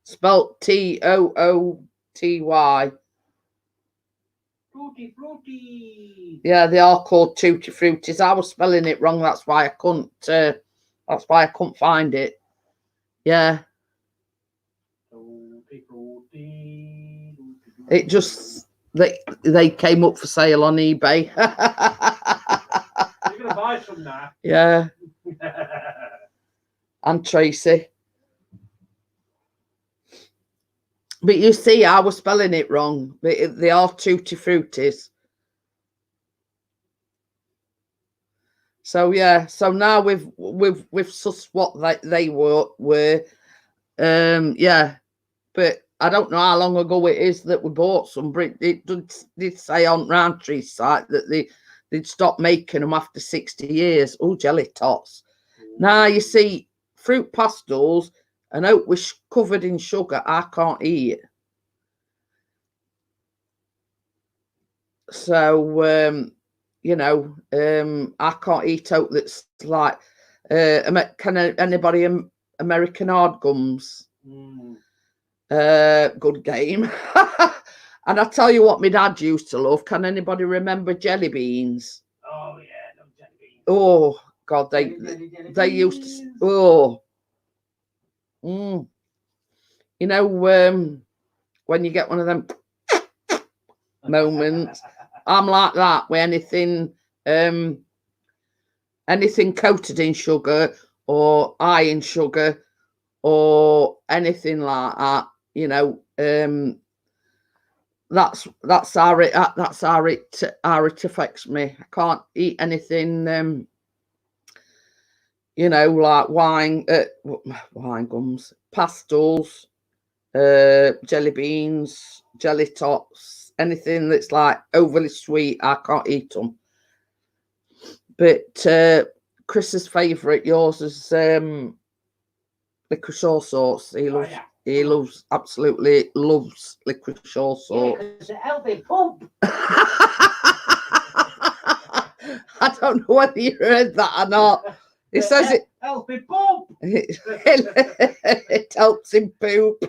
Spelt Tooty. Fruity. Yeah, they are called tutti fruities. I was spelling it wrong, that's why I couldn't find it. Yeah. Fruity. It just they came up for sale on eBay. You're gonna buy some now. Yeah. And Tracy. But you see, I was spelling it wrong. They are tutti fruities. So yeah, so now we've sussed what they were. Yeah, but I don't know how long ago it is that we bought some. But it did say on Roundtree's site that they'd stopped making them after 60 years. Oh, jelly tots. Now you see, fruit pastels and oat covered in sugar, I can't eat. So you know, I can't eat oat that's like can anybody American hard gums? Good game. And I tell you what my dad used to love. Can anybody remember jelly beans? Oh yeah, no jelly beans. Oh God, they used to. Oh, you know, when you get one of them moments, I'm like that with anything coated in sugar or high in sugar or anything like that. You know, that's how it affects me. I can't eat anything. You know, like wine gums, pastels, jelly beans, jelly tots, anything that's like overly sweet, I can't eat them. But Chris's favourite, yours is licorice all sorts. He absolutely loves licorice all sorts. Yeah, healthy pump. I don't know whether you heard that or not. He says it healthy pump. It helps him poop.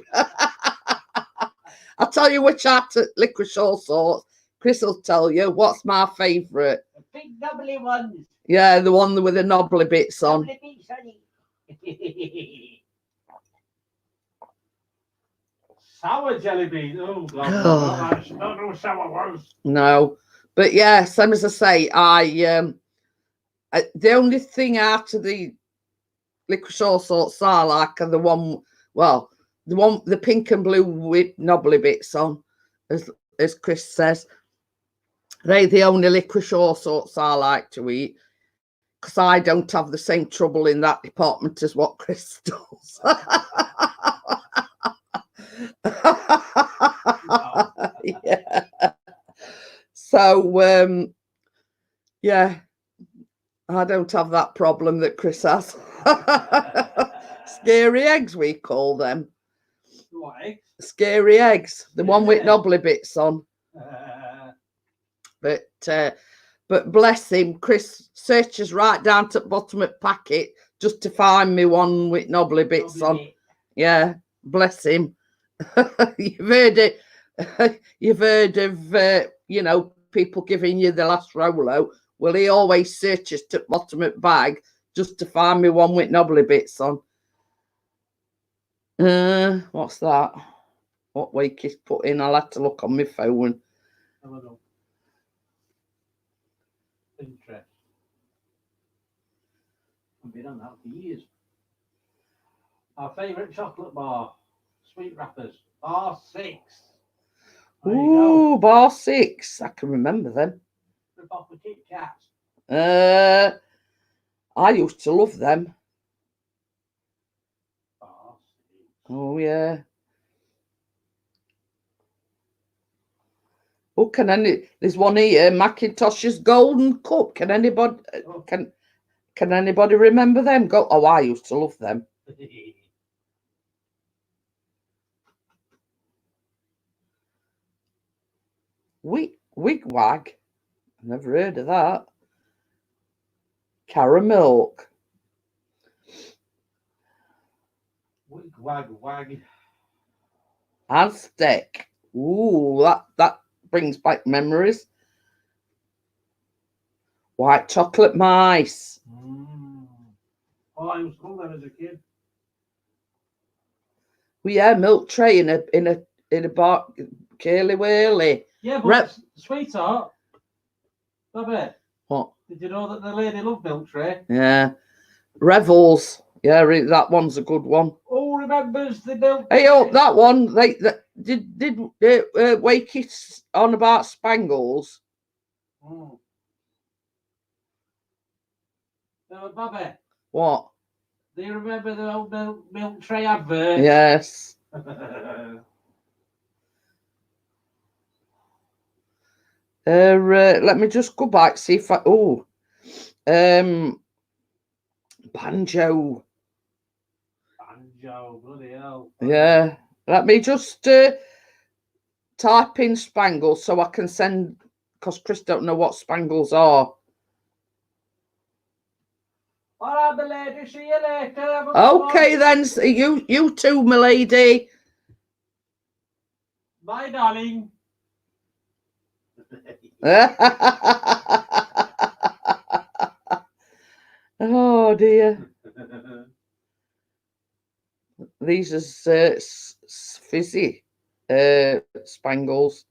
I'll tell you which licorice all sorts. Chris will tell you what's my favourite. The big knobbly ones. Yeah, the one with the knobbly bits on. Sour jelly beans. Oh God, not no sour ones. No, but yeah, same as I say, the only thing out of the licorice all sorts I like are the pink and blue with knobbly bits on, as Chris says. They're the only licorice all sorts I like to eat, because I don't have the same trouble in that department as what Chris does. Yeah. So yeah, I don't have that problem that Chris has. Scary eggs, we call them. What eggs? Scary eggs, the one with knobbly bits on. But bless him, Chris searches right down to the bottom of the packet just to find me one with knobbly bits on. Yeah, bless him. You've heard of you know, people giving you the last Rolo. Well, he always searches to the bottom of the bag just to find me one with knobbly bits on. What's that? What week he's put in? I'll have to look on my phone. Interest. I've been on that for years. Our favourite chocolate bar, sweet wrappers, bar 6. Ooh, bar 6. I can remember them. Rip off the Kit Kats. I used to love them. Bar 6. Oh yeah. Oh, there's one here, Macintosh's Golden Cup. Can anybody can anybody remember them? Oh, I used to love them. Wigwag. Never heard of that. Caramilk. Wig, wag, wag. Aztec. Ooh, that brings back memories. White chocolate mice. Oh, I used to love them as a kid. Well, yeah, milk tray in a bar, curly whirly. Yeah, but Rep- sweetheart, Bobby, What? did you know that the lady loved milk tray? Yeah, Revels. Yeah, that one's a good one. Oh, remembers the milk Hey, tray? oh, that one. Did Wakey on about Spangles? Bobby, What? do you remember the old milk tray advert? Yes. Let me just go back, see if I. Oh, banjo. Banjo, bloody hell. Yeah. Let me just type in Spangles so I can send, because Chris don't know what Spangles are. All right, my lady, see you later. Okay then, you too, my lady. Bye, darling. Oh dear. These are fizzy Spangles.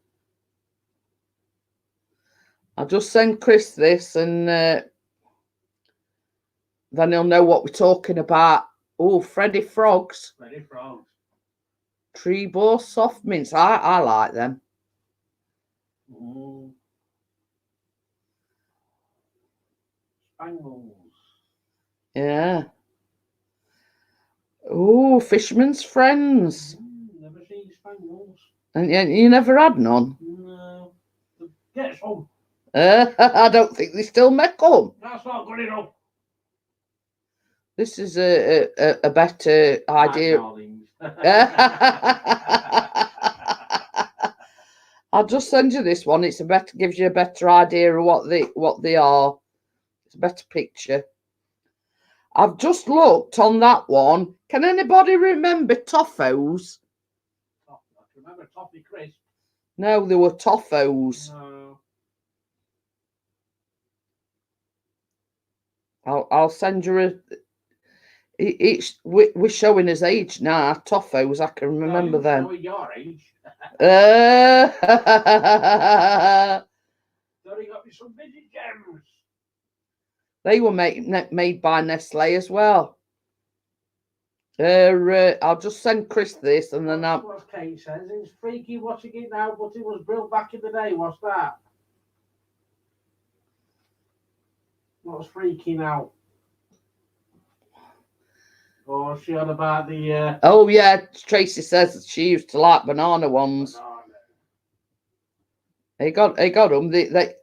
I'll just send Chris this and then he'll know what we're talking about. Oh, Freddy Frogs. Freddy Frogs. Trebor soft mints. I like them. Spangles. Yeah. Oh, Fisherman's Friends. Never seen Spangles. And you never had none? No. Get some. I don't think they still make them. That's not good enough. This is a better idea. I'll just send you this one. It's gives you a better idea of what they are. It's a better picture. I've just looked on that one. Can anybody remember Toffos? I remember Toffee Crisp. No, they were Toffos. No. I'll send you we're showing his age now. Toffos, I can remember them. Showing your age. Sorry, got me some busy gems. They were made by Nestle as well. I'll just send Chris this and then That's what Kate says. It's freaky watching it now, but it was built back in the day. What's that? What's freaky now? Oh, she on about the. Oh yeah, Tracy says she used to like banana ones. Banana. They got them.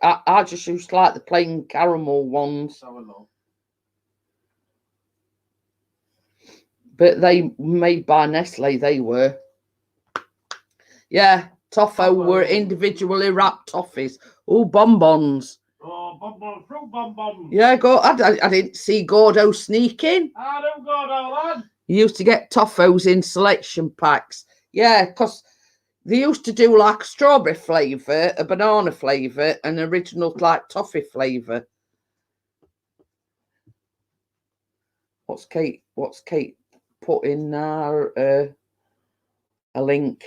I just used to like the plain caramel ones. So But they made by Nestle, they were. Yeah, Toffo were individually wrapped toffees. Oh, bonbons. Oh, bonbon, fruit bonbons. Yeah, I didn't see Gordo sneaking. I don't go now, lad. You used to get Toffos in selection packs. Yeah, because they used to do like a strawberry flavour, a banana flavour, and original like toffee flavour. What's Kate put in now? A link.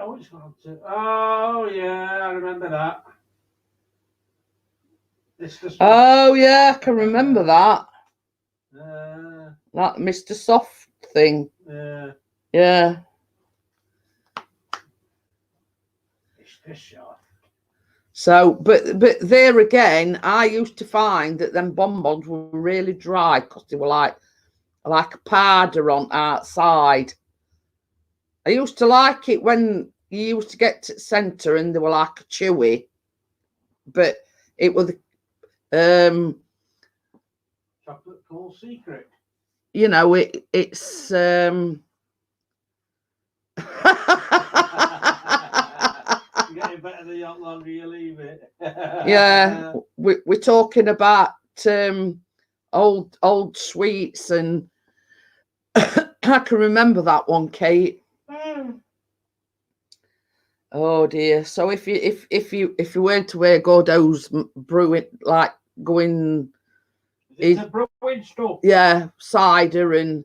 Oh, it's gone to. Oh, yeah, I remember that. Oh, yeah, I can remember that. That Mr. Soft thing. Yeah. Mr. Soft. So, but there again, I used to find that them bonbons were really dry because they were like a powder on outside. I used to like it when you used to get to the centre and they were like a chewy, but it was chocolate called secret. You know, it's Getting better the longer you leave it. Yeah, we're talking about old sweets, and I can remember that one, Kate. Oh dear. So if you went to where Gordo's brewing, like going, It's a brewing stuff. yeah, cider and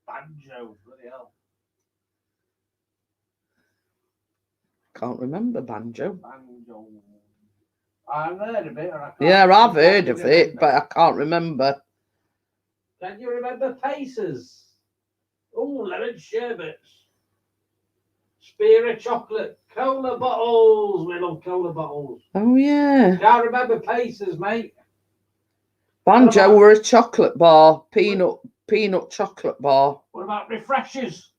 Banjo, bloody hell. can't remember banjo. Banjo. I've heard of it. Yeah, I've heard of it, but I can't remember. Can you remember Pacers? Oh, lemon sherbets. Spear of chocolate. Cola bottles. We love cola bottles. Oh yeah. Can't remember Pacers, mate. Banjo were a chocolate bar, peanut chocolate bar. What about refreshers?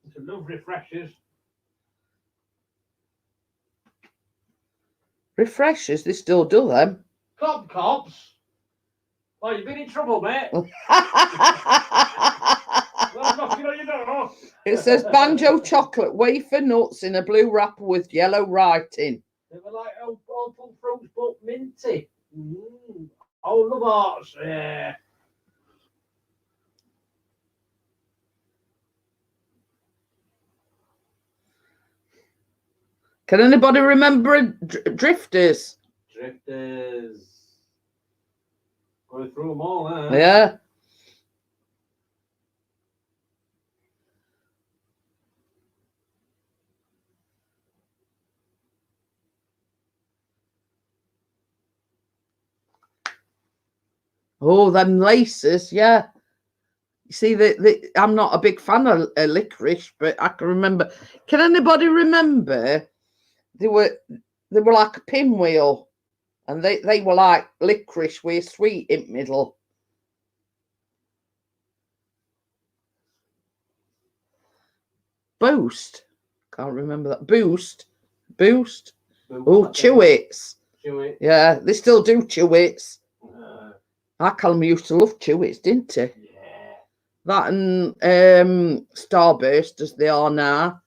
I love refreshers. Refreshers, they still do them. Cob cobs. Well, you've been in trouble, mate. Well, I'm knocking on your door. It says banjo chocolate wafer nuts in a blue wrapper with yellow writing. They were like old fruits, but minty. Oh, love hearts. Yeah. Can anybody remember Drifters? Drifters. Going through them all, huh? Yeah. Oh, them laces, yeah. You see, I'm not a big fan of licorice, but I can remember. Can anybody remember? They were like a pinwheel, and they were like licorice with a sweet in the middle. Boost. Can't remember that. Boost. Oh, Chewits. Chewits. Yeah, they still do Chewits. Our Callum used to love Chewits, didn't he? Yeah. That and Starburst, as they are now.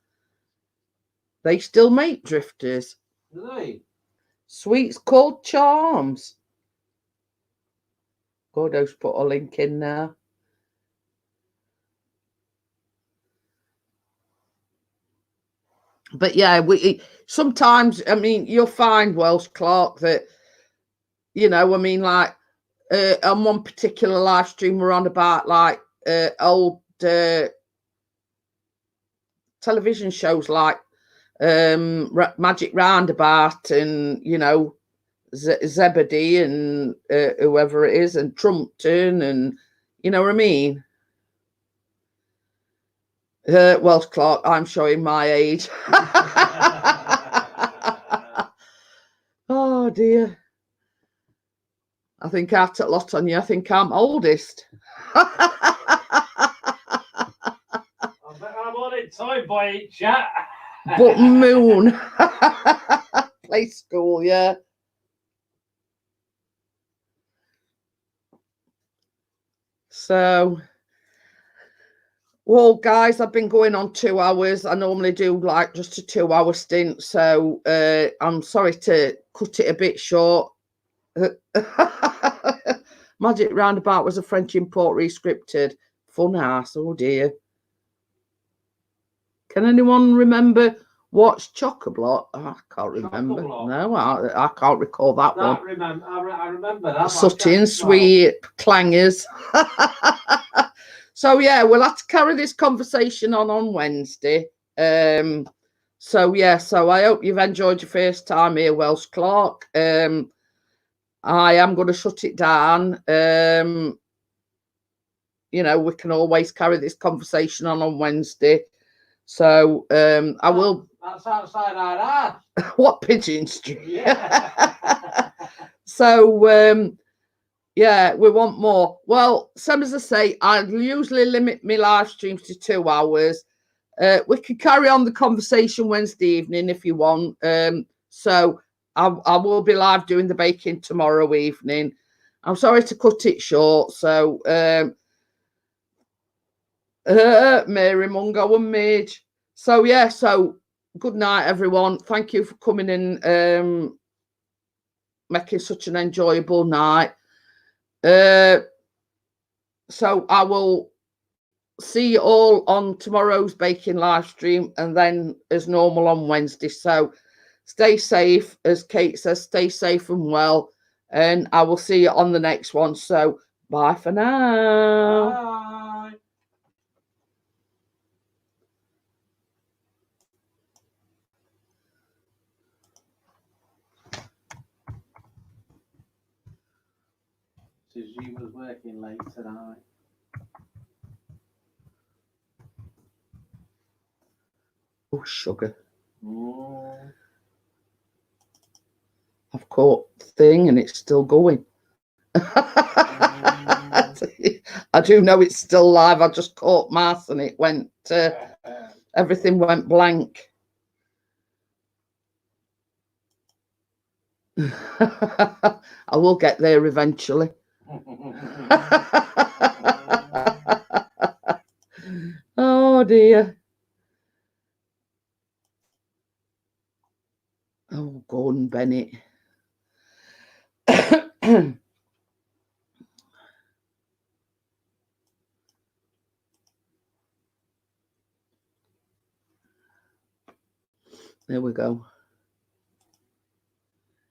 They still make Drifters. Do they? Sweets called Charms. Gordo's put a link in now. But yeah, we sometimes, I mean, you'll find, Welsh Clark, that, you know, I mean, like, on one particular live stream, we're on about, like, old television shows like Magic Roundabout and, you know, Zebedee and whoever it is, and Trumpton, and, you know what I mean? Welsh Clark, I'm showing my age. Oh dear. I think I took a lot on you. I think I'm oldest. I bet I'm on it, Toy Boy chat. But Moon. Play school, yeah. So, well, guys, I've been going on 2 hours. I normally do like just a 2-hour stint. So I'm sorry to cut it a bit short. Magic Roundabout was a French import rescripted. Fun house, oh dear. Can anyone remember what's Chock-a-Block? Oh, I can't remember. Chock-a-Block. No, I can't recall that one. I remember that. Sutton, Sweet, Clangers. So yeah, we'll have to carry this conversation on Wednesday. So yeah, so I hope you've enjoyed your first time here, Welsh Clark. I am going to shut it down. You know, we can always carry this conversation on Wednesday. So I will. That's outside our house. What Pigeon Street? Yeah. So yeah, we want more. Well, same as I say, I usually limit my live streams to 2 hours. We can carry on the conversation Wednesday evening if you want. So I will be live doing the baking tomorrow evening. I'm sorry to cut it short. So Mary Mungo and Midge. So yeah, so good night, everyone. Thank you for coming in, making such an enjoyable night. So I will see you all on tomorrow's baking live stream, and then as normal on Wednesday. So stay safe, as Kate says, stay safe and well, and I will see you on the next one. So bye for now. Bye. Says you was working late tonight. Oh, sugar. Mm. I've caught the thing and it's still going. I do know it's still live. I just caught mass and it went, everything went blank. I will get there eventually. Oh dear. Oh, Gordon Bennett. There we go.